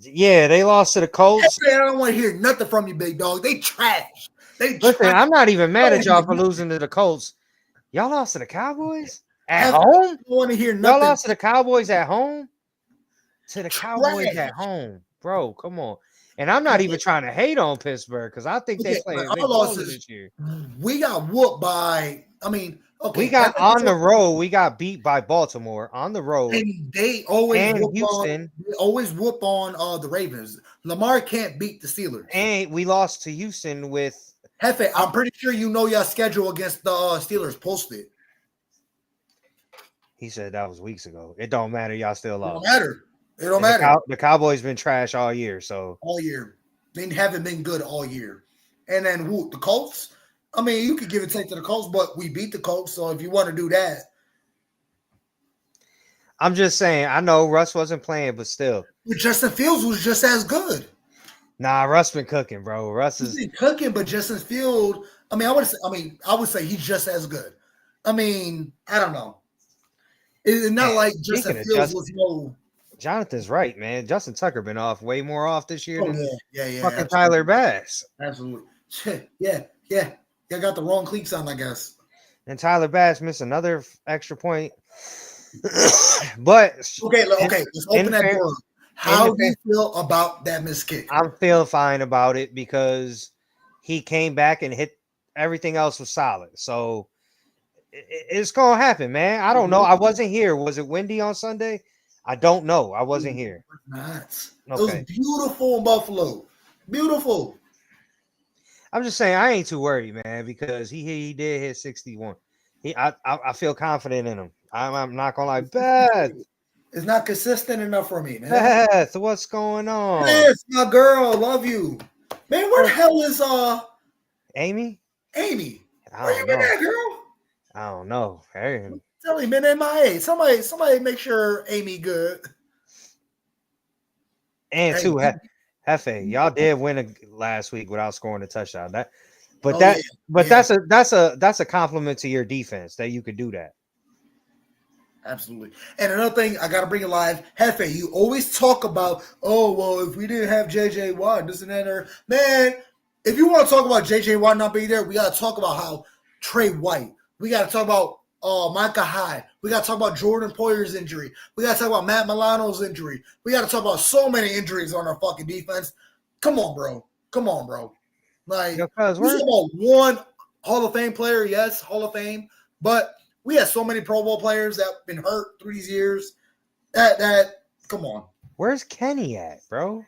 Yeah, they lost to the Colts. I don't want to hear nothing from you, big dog. They trash. Listen, I'm not even mad at y'all for losing to the Colts. Y'all lost to the Cowboys at home. I want to hear nothing. Y'all lost to the Cowboys at home. To the Cowboys at home, bro. Come on. And I'm not even trying to hate on Pittsburgh because I think they played this year. We got whooped by. I mean, okay. We got on the road. We got beat by Baltimore on the road. And they always whoop Houston. They always whoop on the Ravens. Lamar can't beat the Steelers. And we lost to Houston with. Hefe, I'm pretty sure you know your schedule against the Steelers posted. He said that was weeks ago. It don't matter. Y'all still lost. It don't matter. The Cowboys been trash all year. So all year. They haven't been good all year. And then the Colts? I mean, you could give it take to the Colts, but we beat the Colts. So if you want to do that. I'm just saying, I know Russ wasn't playing, but still. But Justin Fields was just as good. Nah, Russ been cooking, bro. Russ is cooking, but Justin Fields, I would say he's just as good. I mean, I don't know. It's not like Justin Fields was no. Jonathan's right, man. Justin Tucker been way more off this year than fucking absolutely. Tyler Bass. Absolutely. Yeah. I got the wrong cleats on, I guess. And Tyler Bass missed another extra point. But okay, let's open that door. How do you feel about that missed kick? I feel fine about it because he came back and hit everything else was solid. So it's gonna happen, man. I don't know. I wasn't here. Was it windy on Sunday? I don't know. I wasn't here. It was beautiful in Buffalo. Beautiful. I'm just saying I ain't too worried, man, because he did hit 61. I feel confident in him. I'm not gonna lie. Beth, it's not consistent enough for me, man. Beth, what's going on? Yes, my girl, love you, man. Where the hell is Amy? Amy, where you been at, girl? I don't know. Hey. Tell me, man, MIA. Somebody make sure Amy good. And too, Hefe, y'all did win last week without scoring a touchdown. That's a compliment to your defense that you could do that. Absolutely. And another thing, I gotta bring it live. Hefe, you always talk about, if we didn't have JJ Watt, this and that, or man, if you want to talk about JJ Watt not being there, we gotta talk about how Trey White. We gotta talk about Micah Hyde. We got to talk about Jordan Poyer's injury. We got to talk about Matt Milano's injury. We got to talk about so many injuries on our fucking defense. Come on, bro. Like, we're talking about one Hall of Fame player, yes, Hall of Fame, but we have so many Pro Bowl players that have been hurt through these years. That come on. Where's Kenny at, bro?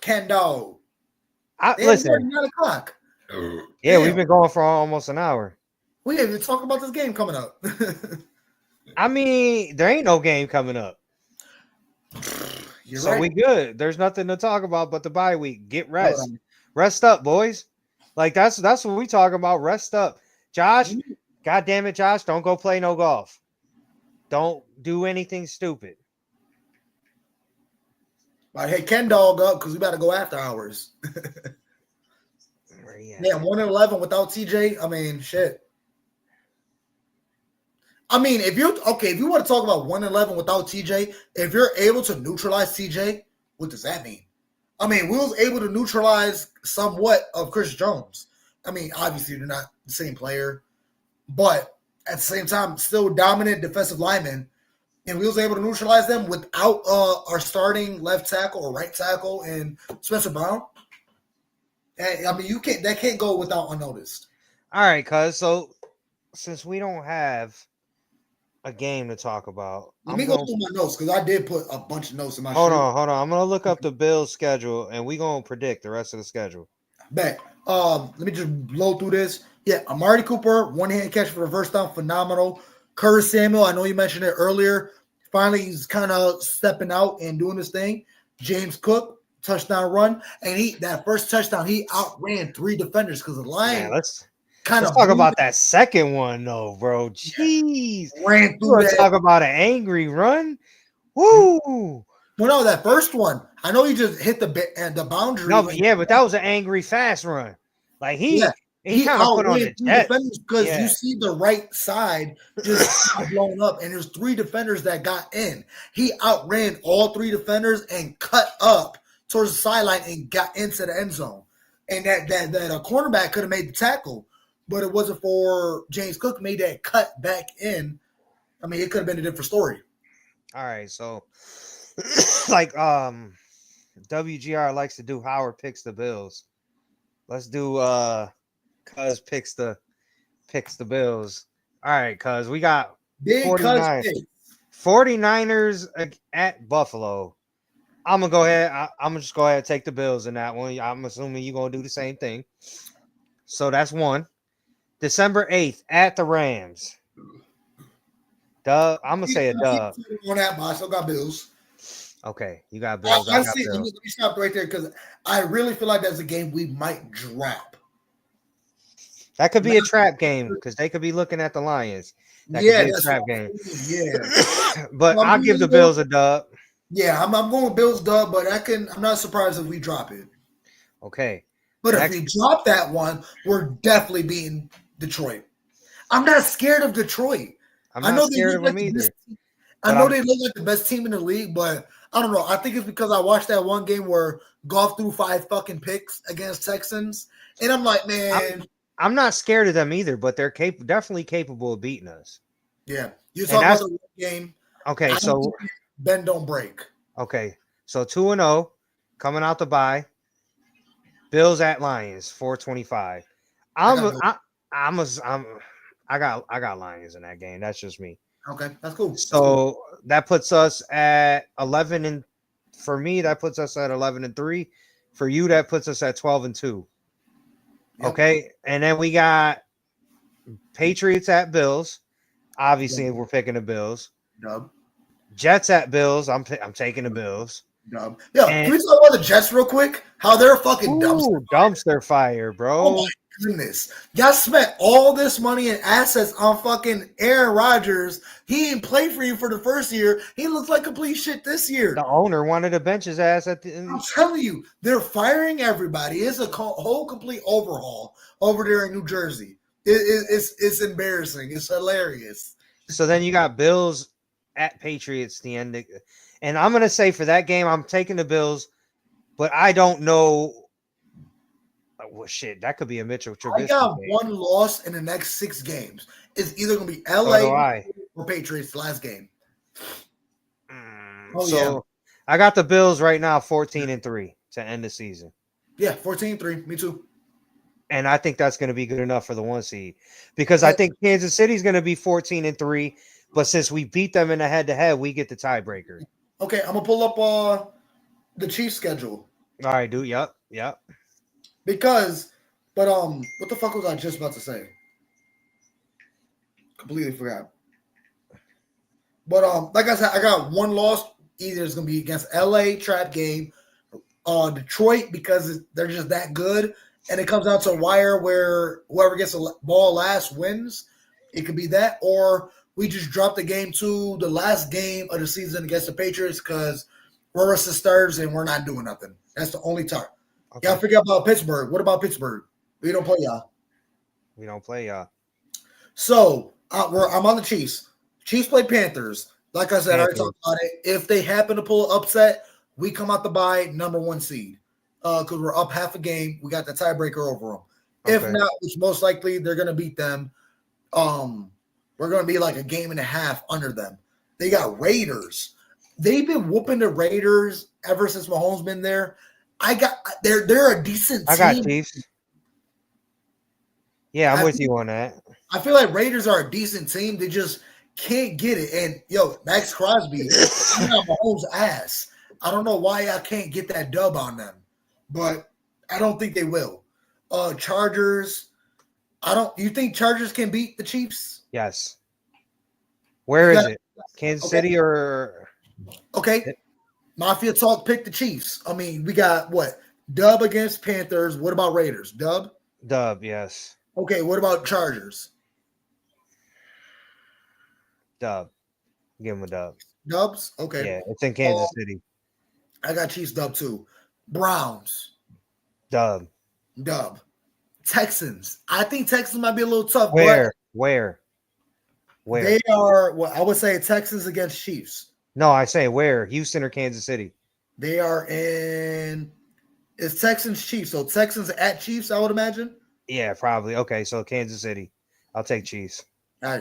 Ken Dog. Listen. 9 o'clock. Yeah, we've been going for almost an hour. We didn't even talk about this game coming up. I mean, there ain't no game coming up. You're right. We good. There's nothing to talk about but the bye week. Get rest. Rest up, boys. Like that's what we talking about. Rest up. Josh, God damn it, Josh, don't go play no golf. Don't do anything stupid. Like, hey, Ken Dog up because we got to go after hours. Yeah, 1-11 without TJ. I mean, shit. I mean, if you want to talk about 1-11 without TJ, if you're able to neutralize TJ, what does that mean? I mean, we was able to neutralize somewhat of Chris Jones. I mean, obviously they're not the same player, but at the same time, still dominant defensive linemen, and we was able to neutralize them without our starting left tackle or right tackle and Spencer Brown. I mean, that can't go without unnoticed. All right, cuz. So since we don't have a game to talk about, Let me go through my notes because I did put a bunch of notes in my. Hold on. I'm gonna look up the Bills' schedule and we gonna predict the rest of the schedule. Bet. Let me just blow through this. Yeah, Amari Cooper, one-hand catch for the first down, phenomenal. Curtis Samuel, I know you mentioned it earlier. Finally, he's kind of stepping out and doing his thing. James Cook, touchdown run, and that first touchdown, he outran 3 defenders because the line. Let's talk about that second one though, bro. Jeez, ran through. We're talking about an angry run. Woo! Well, no, that first one, I know he just hit the boundary. No, but that was an angry fast run. Like he kind of put on the jet because you see the right side just blown up, and there's 3 defenders that got in. He outran all 3 defenders and cut up towards the sideline and got into the end zone. And that a cornerback could have made the tackle, but it wasn't for James Cook made that cut back in. I mean, it could have been a different story. All right, so like WGR likes to do Howard picks the Bills. Let's do Cuz picks the Bills. All right, Cuz we got 49ers at Buffalo. I'm gonna go ahead. I'm gonna just go ahead and take the Bills in that one. I'm assuming you're gonna do the same thing. So that's one. December 8th at the Rams. Dub. I'm gonna say a dub. On that, but I still got Bills. Okay, you got Bills. Let me stop right there because I really feel like that's a game we might drop. That could be a trap game because they could be looking at the Lions. That could be a trap game. Yeah, but I'll give the Bills a dub. Yeah, I'm going with Bills dub, but I'm not surprised if we drop it. Okay. But if we drop that one, we're definitely beating Detroit. I'm not scared of Detroit. I'm not scared of them either. I know they look like the best team in the league, but I don't know. I think it's because I watched that one game where Goff threw 5 fucking picks against Texans, and I'm like, man. I'm not scared of them either, but they're definitely capable of beating us. Yeah. You're talking about the game. Okay, so bend don't break. Okay, so 2-0 coming out the bye. Bills at Lions 425. I got Lions in that game. That's just me. Okay, that's cool. So that puts us at 11 and for me that puts us at 11-3. For you that puts us at 12-2. Yep. Okay, and then we got Patriots at Bills. Obviously, we're picking the Bills. Dub. Jets at Bills. I'm taking the Bills. Dub. Yeah, can we talk about the Jets real quick? How they're fucking dumpster fire, bro. Oh my goodness. Y'all spent all this money and assets on fucking Aaron Rodgers. He didn't play for you for the first year. He looks like complete shit this year. The owner wanted to bench his ass at the end. I'm telling you, they're firing everybody. It's a whole complete overhaul over there in New Jersey. It's embarrassing. It's hilarious. So then you got Bills at Patriots the end. And I'm going to say for that game, I'm taking the Bills, but I don't know. Well, shit, that could be a Mitchell Trubisky. I got one loss in the next 6 games. It's either going to be LA or Patriots last game. I got the Bills right now 14-3 to end the season. Yeah, 14-3. Me too. And I think that's going to be good enough for the 1 seed because I think Kansas City is going to be 14-3. But since we beat them in the head-to-head, we get the tiebreaker. Okay, I'm going to pull up the Chiefs schedule. All right, dude. Yep. Because, what the fuck was I just about to say? Completely forgot. But like I said, I got one loss. Either it's going to be against LA trap game, Detroit because they're just that good, and it comes down to a wire where whoever gets the ball last wins. It could be that, or we just dropped the game to the last game of the season against the Patriots because we're resting starters and we're not doing nothing. That's the only time. Okay. Y'all forget about Pittsburgh. What about Pittsburgh? We don't play y'all. We don't play y'all. So I'm on the Chiefs. Chiefs play Panthers. Like I said, I already Panthers. talked about it. If they happen to pull an upset, we come out the bye number 1 seed because we're up half a game. We got the tiebreaker over them. If Okay. not, which most likely they're going to beat them. We're going to be like a game and a half under them. They got Raiders. They've been whooping the Raiders ever since Mahomes been there. They're a decent team. I got Chiefs. Yeah, I'm with you on that. I feel like Raiders are a decent team. They just can't get it. And Max Crosby, he got Mahomes' ass. I don't know why I can't get that dub on them, but I don't think they will. Chargers. You think Chargers can beat the Chiefs? Yes. Where is it? Kansas City or okay? Mafia Talk pick the Chiefs. I mean, we got what? Dub against Panthers. What about Raiders? Dub? Dub, yes. Okay, what about Chargers? Dub. Give them a dub. Dubs? Okay. Yeah, it's in Kansas City. I got Chiefs dub too. Browns. Dub. Dub. Texans. I think Texans might be a little tough. Where? They are, I would say Texans against Chiefs. No, I say where? Houston or Kansas City? They are in, it's Texans Chiefs. So Texans at Chiefs, I would imagine. Yeah, probably. Okay, so Kansas City. I'll take Chiefs. Yeah.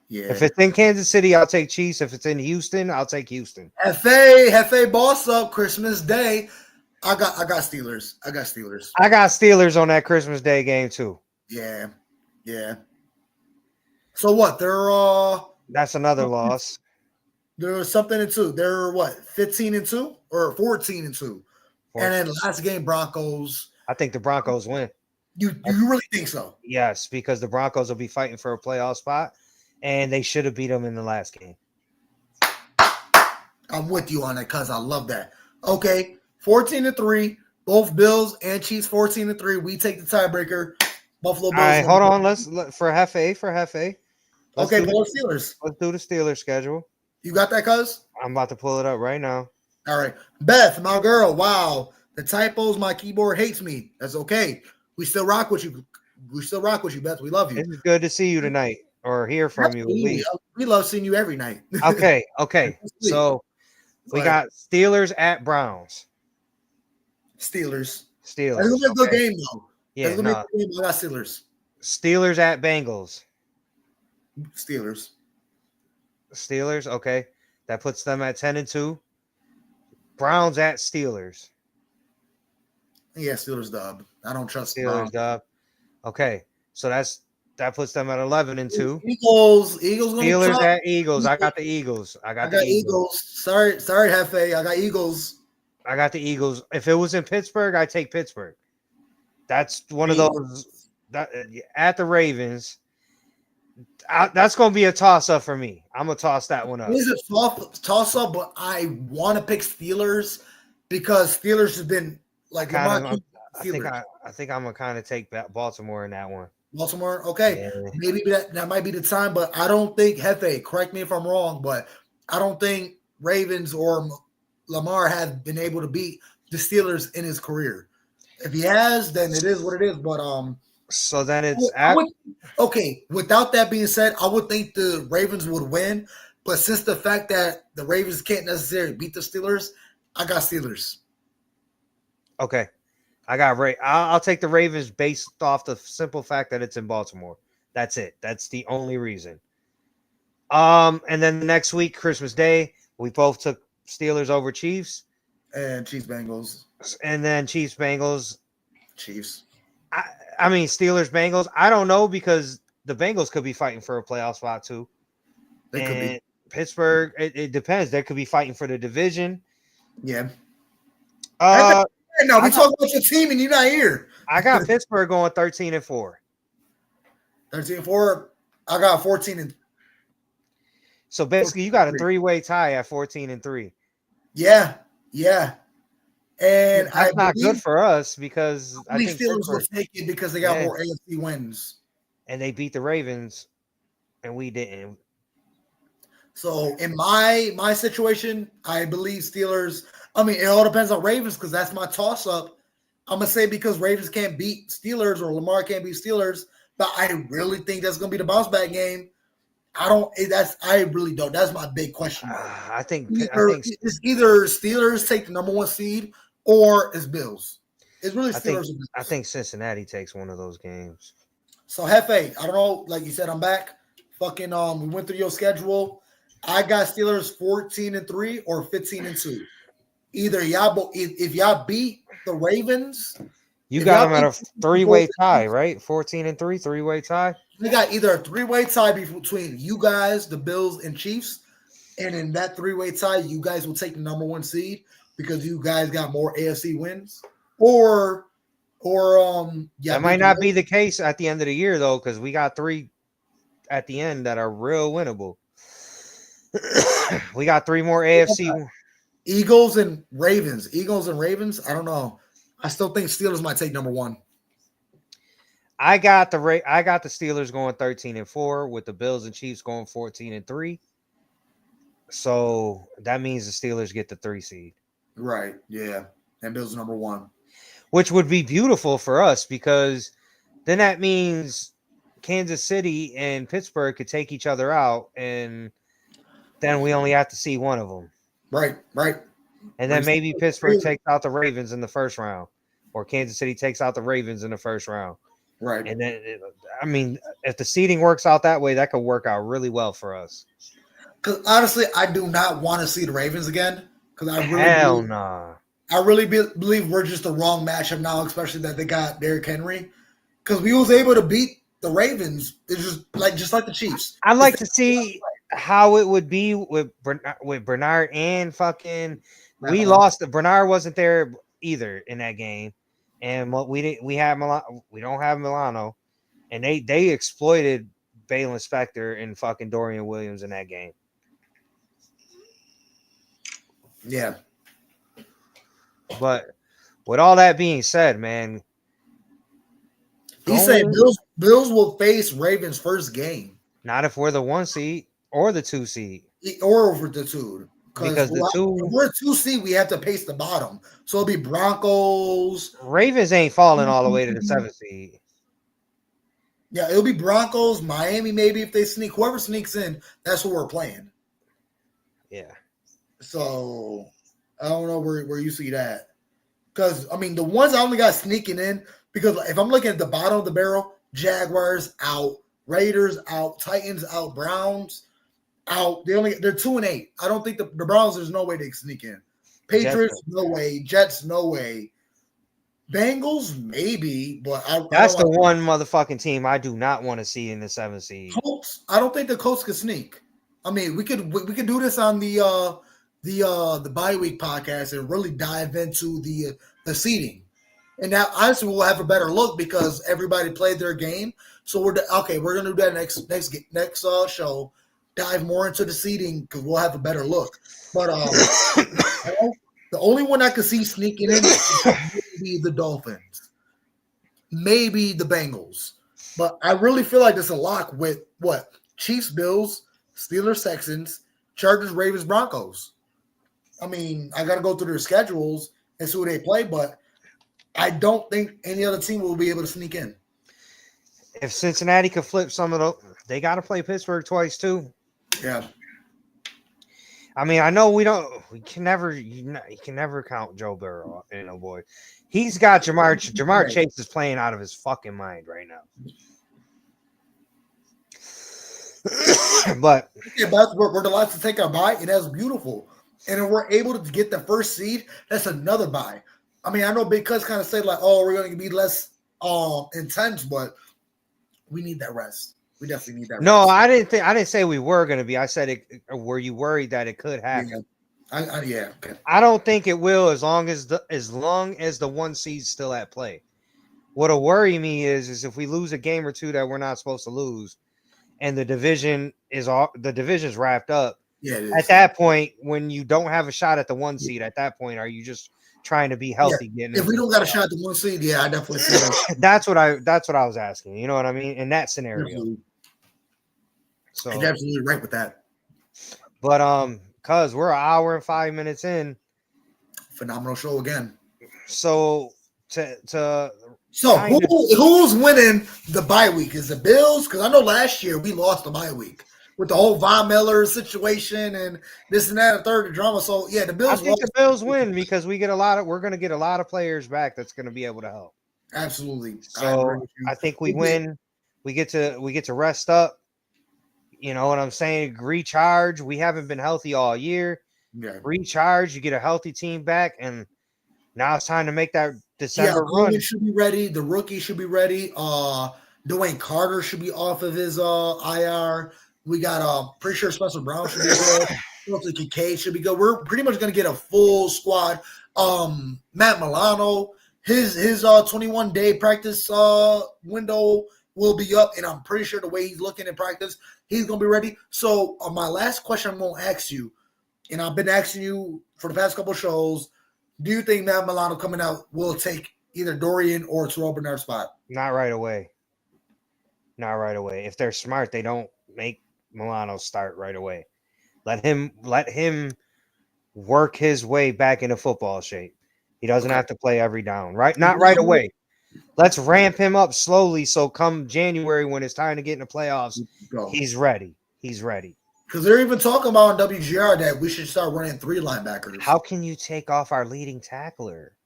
If it's in Kansas City, I'll take Chiefs. If it's in Houston, I'll take Houston. Hefe boss up Christmas Day. I got Steelers. I got Steelers on that Christmas Day game too. Yeah. So what? That's another loss. They're something and 2. They're what? 15-2 or 14-2. And then last game Broncos. I think the Broncos win. You really think so? Yes, because the Broncos will be fighting for a playoff spot, and they should have beat them in the last game. I'm with you on that because I love that. Okay, 14-3. Both Bills and Chiefs 14-3. We take the tiebreaker. Buffalo Bills. All right, hold on. Let's for Hefe. Okay, Steelers. Let's do the Steelers schedule. You got that, cuz? I'm about to pull it up right now. All right. Beth, my girl. Wow. The typos, my keyboard hates me. That's okay. We still rock with you. Beth. We love you. It's good to see you tonight or hear from you. We love seeing you every night. Okay. So we got Steelers at Browns. Steelers. That's gonna be a good game, though. Yeah, I got Steelers. Steelers at Bengals. Steelers. Okay. That puts them at 10-2. Browns at Steelers. Yeah, Steelers dub. I don't trust Steelers dub. Okay. So that puts them at 11-2. Eagles. Steelers at Eagles. I got the Eagles. I got the Eagles. Sorry, Hefe. I got Eagles. I got the Eagles. If it was in Pittsburgh, I take Pittsburgh. That's one of those that at the Ravens. That's going to be a toss-up for me. I'm going to toss that one up. It is a toss-up, but I want to pick Steelers because Steelers has been like I think I'm going to kind of take Baltimore in that one. Baltimore? Okay. Yeah. Maybe that might be the time, but I don't think, Hefe, correct me if I'm wrong, but I don't think Ravens or Lamar have been able to beat the Steelers in his career. If he has, then it is what it is, but so then it's okay. Without that being said, I would think the Ravens would win, but since the fact that the Ravens can't necessarily beat the Steelers, I got Steelers. Okay, I got I'll take the Ravens based off the simple fact that it's in Baltimore. That's it. That's the only reason. And then the next week, Christmas Day, we both took Steelers over Chiefs, and Chiefs Bengals, and then Chiefs Bengals, Chiefs. I mean, Steelers, Bengals. I don't know because the Bengals could be fighting for a playoff spot too. They could be. Pittsburgh, it depends. They could be fighting for the division. Yeah. No, we talk about your team and you're not here. I got Pittsburgh going 13-4. 13-4. I got 14. So basically, you got a 3-way tie at 14-3. Yeah. And that's not good for us because I think Steelers will take it because they got more AFC wins. And they beat the Ravens, and we didn't. So in my situation, I believe Steelers. I mean, it all depends on Ravens because that's my toss up. I'm gonna say because Ravens can't beat Steelers or Lamar can't beat Steelers, but I really think that's gonna be the bounce back game. I really don't. That's my big question mark. I think It's either Steelers take the number one seed or it's Bills. It's really I Steelers. think And Bills. I think Cincinnati takes one of those games. So Hefe, I don't know. Like you said, I'm back. Fucking we went through your schedule. I got Steelers 14-3 or 15-2. Either y'all, if y'all beat the Ravens, you got them at a three-way tie, right? 14-3, three-way tie. We got either a three-way tie between you guys, the Bills, and Chiefs, and in that three-way tie, you guys will take the number one seed because you guys got more AFC wins, or that might not be the case at the end of the year though, because we got 3 at the end that are real winnable. We got 3 more AFC. Eagles and Ravens. I don't know. I still think Steelers might take number one. I got the Steelers going 13-4 with the Bills and Chiefs going 14-3. So that means the Steelers get the 3 seed. Right. Yeah. And Bills number one. Which would be beautiful for us because then that means Kansas City and Pittsburgh could take each other out and then we only have to see one of them. Right. And then maybe Pittsburgh takes out the Ravens in the first round or Kansas City takes out the Ravens in the first round. Right. And then, I mean, if the seeding works out that way, that could work out really well for us. Because honestly, I do not want to see the Ravens again. Because I really believe we're just the wrong matchup now, especially that they got Derrick Henry. Because we was able to beat the Ravens. It's just like the Chiefs. I'd like to see how it would be with Bernard and fucking. We lost. Bernard wasn't there either in that game, and what we don't have Milano, and they exploited Balin Spector and fucking Dorian Williams in that game. Yeah. But with all that being said, man, he said Bills will face Ravens first game. Not if we're the 1 seed or the 2 seed. Or over the 2. Because if we're 2 seed, we have to pace the bottom. So it'll be Broncos. Ravens ain't falling all the way to the 7 seed. Yeah, it'll be Broncos, Miami, maybe if they sneak. Whoever sneaks in, that's what we're playing. Yeah. So I don't know where you see that. Because, I mean, the ones I only got sneaking in, because if I'm looking at the bottom of the barrel, Jaguars out, Raiders out, Titans out, Browns out. They're 2-8. I don't think the Browns, there's no way they can sneak in. Patriots, no way. Jets, no way. Bengals, maybe, but that's the one motherfucking team I do not want to see in the 7 seed. Colts, I don't think the Colts could sneak. I mean, we could do this on the bye week podcast and really dive into the seeding. And now honestly we'll have a better look because everybody played their game. So we're gonna do that next show. Dive more into the seeding because we'll have a better look. But the only one I could see sneaking in would be the Dolphins, maybe the Bengals. But I really feel like it's a lock with what? Chiefs, Bills, Steelers, Texans, Chargers, Ravens, Broncos. I mean, I got to go through their schedules and see who they play, but I don't think any other team will be able to sneak in. If Cincinnati could flip some of those, they got to play Pittsburgh twice too. Yeah. I mean, I know you can never count Joe Burrow, boy. He's got Jamar Chase is playing out of his fucking mind right now. But we're delighted to take our bye, and that's beautiful. And if we're able to get the first seed, that's another bye. I mean, I know Big Cuz kind of said like, "Oh, we're going to be less intense," but we need that rest. We definitely need that. No, rest. I didn't say we were going to be. I said, were you worried that it could happen? Yeah. Okay. I don't think it will as long as the 1 seed's still at play. What'll worry me is if we lose a game or two that we're not supposed to lose, and the division's wrapped up. Yeah. At that point, when you don't have a shot at the 1 seed, at that point, are you just trying to be healthy? Yeah. If we don't got a shot at the 1 seed, yeah, I definitely see that. That's what I was asking. You know what I mean? In that scenario. Absolutely. So you're absolutely right with that. But cuz we're an hour and 5 minutes in. Phenomenal show again. So to So kind of who's winning the bye week? Is the Bills? Because I know last year we lost the bye week with the whole Von Miller situation and this and that, and third, the drama. So yeah, the I Bills think lost. the Bills win because we're going to get a lot of players back that's going to be able to help. Absolutely, I agree So with you. I think we win. We get to rest up. You know what I'm saying? Recharge. We haven't been healthy all year. Yeah. Recharge. You get a healthy team back, and now it's time to make that Yeah, December Coleman run. should be ready. The rookie should be ready. Dwayne Carter should be off of his IR. We got pretty sure Spencer Brown should be good. Hopefully Kincaid should be good. We're pretty much gonna get a full squad. Matt Milano, his 21-day practice window will be up, and I'm pretty sure the way he's looking in practice, he's gonna be ready. So my last question I'm gonna ask you, and I've been asking you for the past couple of shows. Do you think Matt Milano coming out will take either Dorian or Terrell Bernard's spot? Not right away. Not right away. If they're smart, they don't make Milano start right away. Let him work his way back into football shape. He doesn't have to play every down, right? Not right away. Let's ramp him up slowly so come January when it's time to get in the playoffs, he's ready. He's ready. Because they're even talking about in WGR that we should start running 3 linebackers. How can you take off our leading tackler?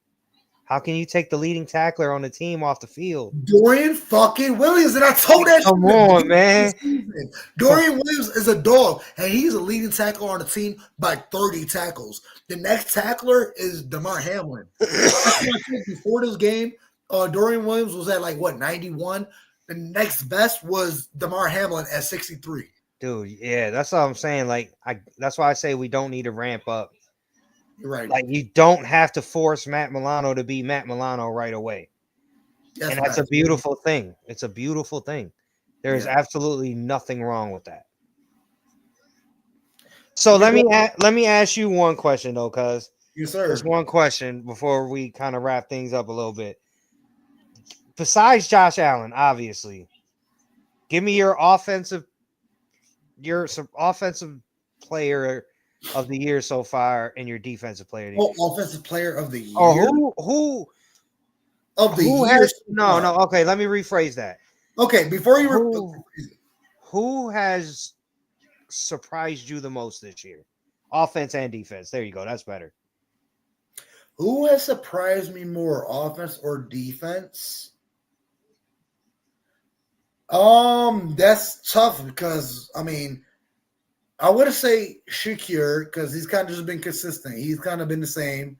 How can you take the leading tackler on the team off the field? Dorian fucking Williams, and I told that. Come on, man. Dorian Williams is a dog, and he's a leading tackler on the team by 30 tackles. The next tackler is Damar Hamlin. Before this game, Dorian Williams was at 91. The next best was Damar Hamlin at 63. Dude, yeah, that's what I'm saying. That's why I say we don't need to ramp up. You're right. You don't have to force Matt Milano to be Matt Milano right away. And that's a beautiful thing. It's a beautiful thing. There is absolutely nothing wrong with that. So let me ask you one question though, cuz yes, sir. There's one question before we kind of wrap things up a little bit. Besides Josh Allen, obviously, give me your offensive player of the year so far and your defensive player of the year. Offensive player of the year. Who of the year? No. Okay, let me rephrase that. Okay, before you who has surprised you the most this year? Offense and defense. There you go. That's better. Who has surprised me more, offense or defense? That's tough because I would say Shakir because he's kind of just been consistent. He's kind of been the same.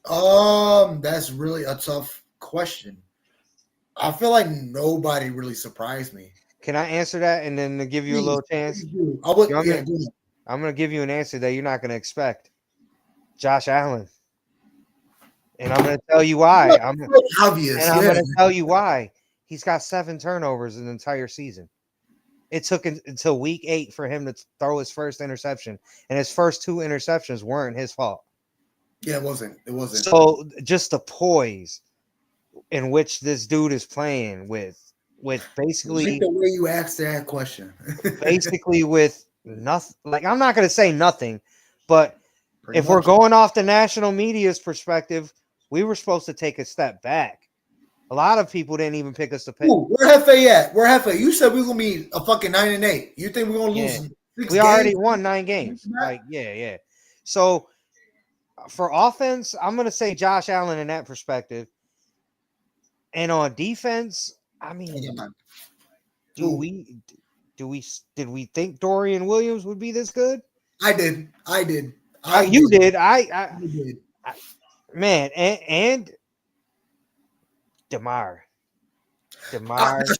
That's really a tough question. I feel like nobody really surprised me. Can I answer that and then to give you a little chance? I'm going to give you an answer that you're not going to expect. Josh Allen. And I'm going to tell you why. I'm going to tell you why. He's got 7 turnovers in the entire season. It took until week 8 for him to throw his first interception, and his first 2 interceptions weren't his fault. Yeah, it wasn't. So just the poise in which this dude is playing with basically the way you asked that question, basically with nothing. I'm not going to say nothing, but if we're going off the national media's perspective, we were supposed to take a step back. A lot of people didn't even pick us to pick. Where Hefe at? Where Hefe? You said we were gonna be a fucking 9-8. You think we're gonna lose? 6 we already won 9 games. Yeah. So for offense, I'm gonna say Josh Allen in that perspective. And on defense, did we think Dorian Williams would be this good? I did. You did. I did. Man, and Damar. That's what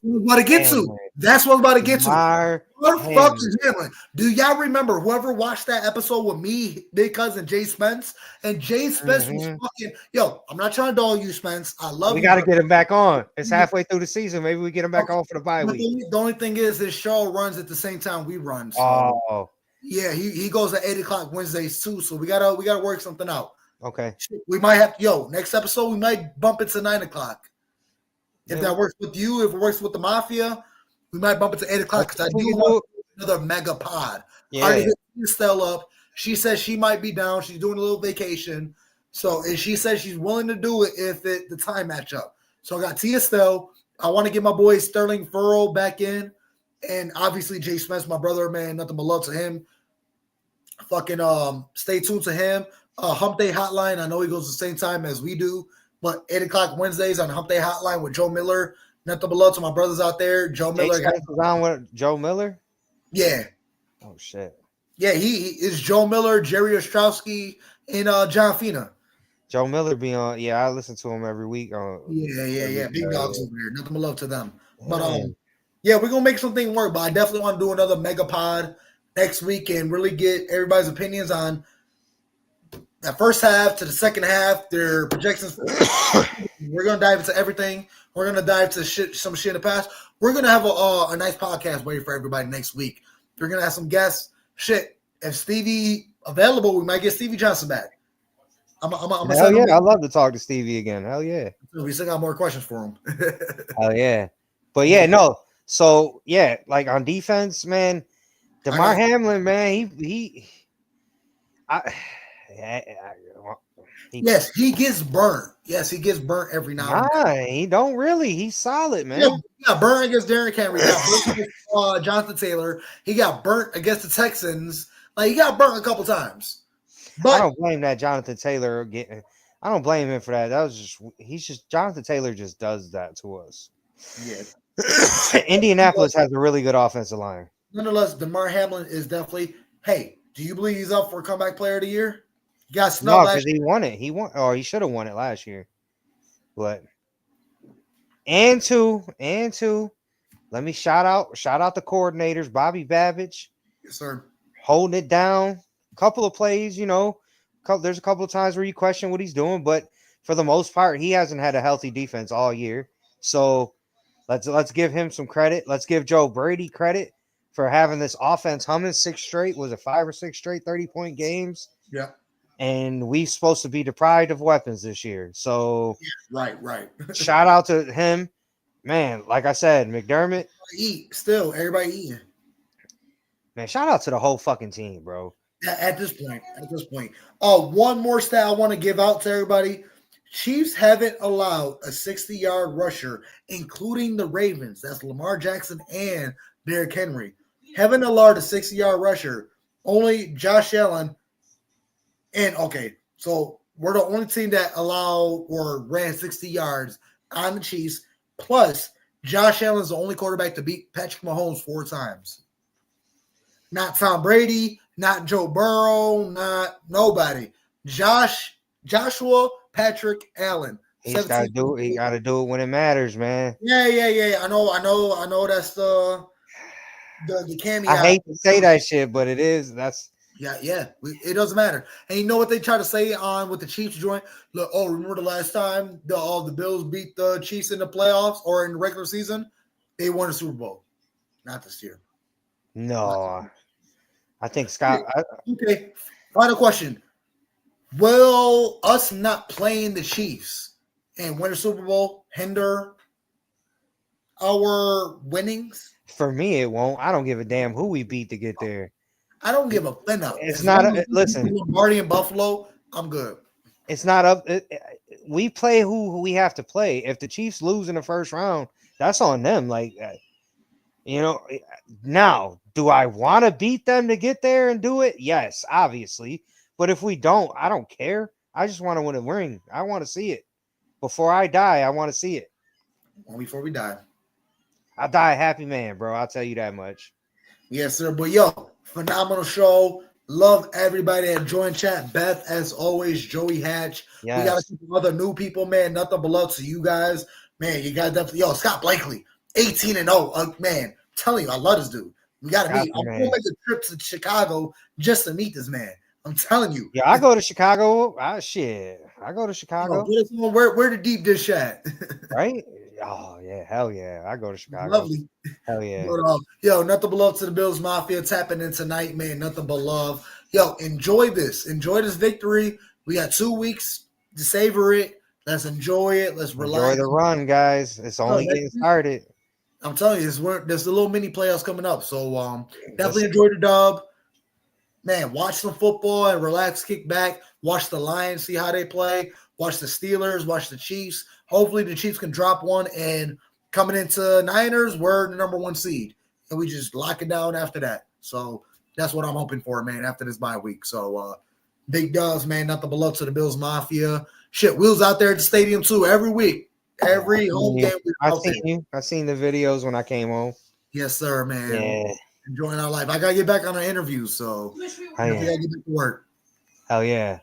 I'm about to get to. That's what I'm about to get to. What the fuck is Hamlin? Do y'all remember whoever watched that episode with me, Big Cuz, and Jay Spence? And Jay Spence was fucking, I'm not trying to dog you, Spence. I love you. We got to get him back on. It's halfway through the season. Maybe we get him back on for the bye week. The only thing is this show runs at the same time we run. So yeah, he goes at 8:00 Wednesdays too. So we gotta work something out. Okay. We might have next episode we might bump it to 9:00. If that works with you, if it works with the Mafia, we might bump it to 8:00 because another mega pod. I Yeah. already hit Estelle up. She says she might be down. She's doing a little vacation. So, and she says she's willing to do it if the time match up. So I got Tia Estelle. I want to get my boy Sterling Furrow back in. And obviously Jay Smith, my brother, man, nothing but love to him. Fucking stay tuned to him. Hump Day Hotline. I know he goes the same time as we do, but 8 o'clock Wednesdays on Hump Day Hotline with Joe Miller. Nothing but love to my brothers out there. Joe Miller. Jay Smith is on with Joe Miller? Yeah. Oh shit. Yeah, he is Joe Miller, Jerry Ostrowski, and John Fina. Joe Miller be on. Yeah, I listen to him every week. Yeah. Big dogs over there. Nothing but love to them. But yeah, we're gonna make something work. But I definitely want to do another mega pod next week and really get everybody's opinions on that first half to the second half, their projections. We're gonna dive into everything. We're gonna dive to some shit in the past. We're gonna have a nice podcast waiting for everybody next week. We're gonna have some guests. Shit, if Stevie available, we might get Stevie Johnson back. Hell yeah, I'd love to talk to Stevie again. Hell yeah. We still got more questions for him. Hell yeah. But yeah, no. So yeah, like on defense, man, DeMar Hamlin, man, yes, he gets burnt. Yes, he gets burnt every now and then. He don't really. He's solid, man. He got burnt against Derrick Henry. He got burnt against Jonathan Taylor. He got burnt against the Texans. Like, he got burnt a couple times. But I don't blame that Jonathan Taylor getting. I don't blame him for that. That was just Jonathan Taylor just does that to us. Yeah. Indianapolis has a really good offensive line. Nonetheless, DeMar Hamlin is definitely. Hey, do you believe he's up for comeback player of the year? He got snubbed because he won it. He won, or he should have won it last year. But and two, let me shout out the coordinators, Bobby Babbage. Yes, sir. Holding it down. Couple of plays, there's a couple of times where you question what he's doing, but for the most part, he hasn't had a healthy defense all year. So let's give him some credit. Let's give Joe Brady credit for having this offense humming 5 or 6 straight 30-point games. Yeah. And we're supposed to be deprived of weapons this year. So right. Shout out to him. Man, like I said, McDermott. Everybody eating. Man, shout out to the whole fucking team, bro. At this point. One more stat I want to give out to everybody. Chiefs haven't allowed a 60-yard rusher, including the Ravens. That's Lamar Jackson and Derrick Henry. Haven't allowed a 60-yard rusher. Only Josh Allen. And so we're the only team that allowed or ran 60 yards on the Chiefs. Plus, Josh Allen's the only quarterback to beat Patrick Mahomes 4 times. Not Tom Brady, not Joe Burrow, not nobody. Joshua Patrick Allen. He got to do it when it matters, man. Yeah. I know that's the cameo. I hate to say that shit, but it is. That's yeah. It doesn't matter. And you know what they try to say on with the Chiefs joint? Look, remember the last time the Bills beat the Chiefs in the playoffs or in the regular season? They won a Super Bowl. Not this year. No. I think Scott. Okay. Final question. Will us not playing the Chiefs and win a Super Bowl hinder our winnings? For me, it won't. I don't give a damn who we beat to get there. I don't give a flip. It's not. Listen, Lombardi and Buffalo, I'm good. It's not up. We play who we have to play. If the Chiefs lose in the first round, that's on them. Like, now, do I want to beat them to get there and do it? Yes, obviously. But if we don't, I don't care. I just want to win a ring. I want to see it. Before I die, I want to see it. Before we die. I'll die a happy man, bro. I'll tell you that much. Yes, sir. But phenomenal show. Love everybody that joined chat. Beth, as always, Joey Hatch. Yes. We got a couple other new people, man. Nothing but love to you guys. Man, you got definitely Scott Blakely, 18-0. Man, I'm telling you, I love this dude. We gotta meet. I'm gonna make a trip to Chicago just to meet this man. I'm telling you. Yeah, I go to Chicago. I go to Chicago. Where the deep dish at? Right? Oh yeah, hell yeah! I go to Chicago. Lovely. Hell yeah. But, nothing but love to the Bills Mafia tapping in tonight, man. Nothing but love. Enjoy this. Enjoy this victory. We got 2 weeks to savor it. Let's enjoy it. Let's relax. Enjoy the run, guys. It's only getting started. I'm telling you, there's a little mini playoffs coming up. So definitely enjoy the dub. Man, watch some football and relax, kick back, watch the Lions, see how they play, watch the Steelers, watch the Chiefs. Hopefully the Chiefs can drop one, and coming into Niners, we're the number 1 seed. And we just lock it down after that. So that's what I'm hoping for, man, after this bye week. So big dubs, man, nothing but love to the Bills Mafia. Shit, Will's out there at the stadium too every week. Every home game. I seen the videos when I came home. Yes, sir, man. Yeah. Enjoying our life. I gotta get back on our interviews, so I gotta get back to work. Hell yeah.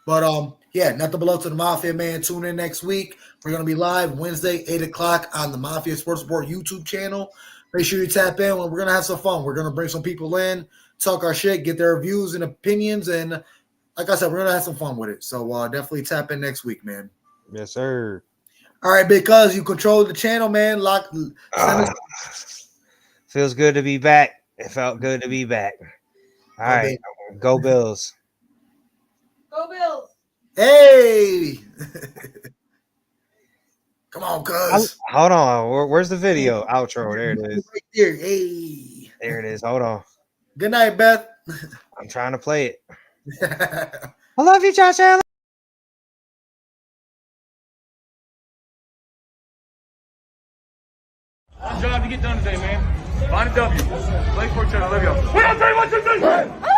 But yeah, nothing below to the Mafia, man. Tune in next week. We're gonna be live Wednesday, 8:00 on the Mafia Sports Report YouTube channel. Make sure you tap in. We're gonna have some fun. We're gonna bring some people in, talk our shit, get their views and opinions, and like I said, we're gonna have some fun with it. So definitely tap in next week, man. Yes, sir. All right, Big Cuz, you control the channel, man. Feels good to be back. It felt good to be back. All right. Go Bills. Go Bills. Hey. Come on, Cuz. Hold on. Where's the video outro? There it is. Right there. Hey. There it is. Hold on. Good night, Beth. I'm trying to play it. I love you, Josh Allen. Job to get done today, man. Find a W. Play for each other. Love y'all. 1, 2, 3, 1, 2, 3.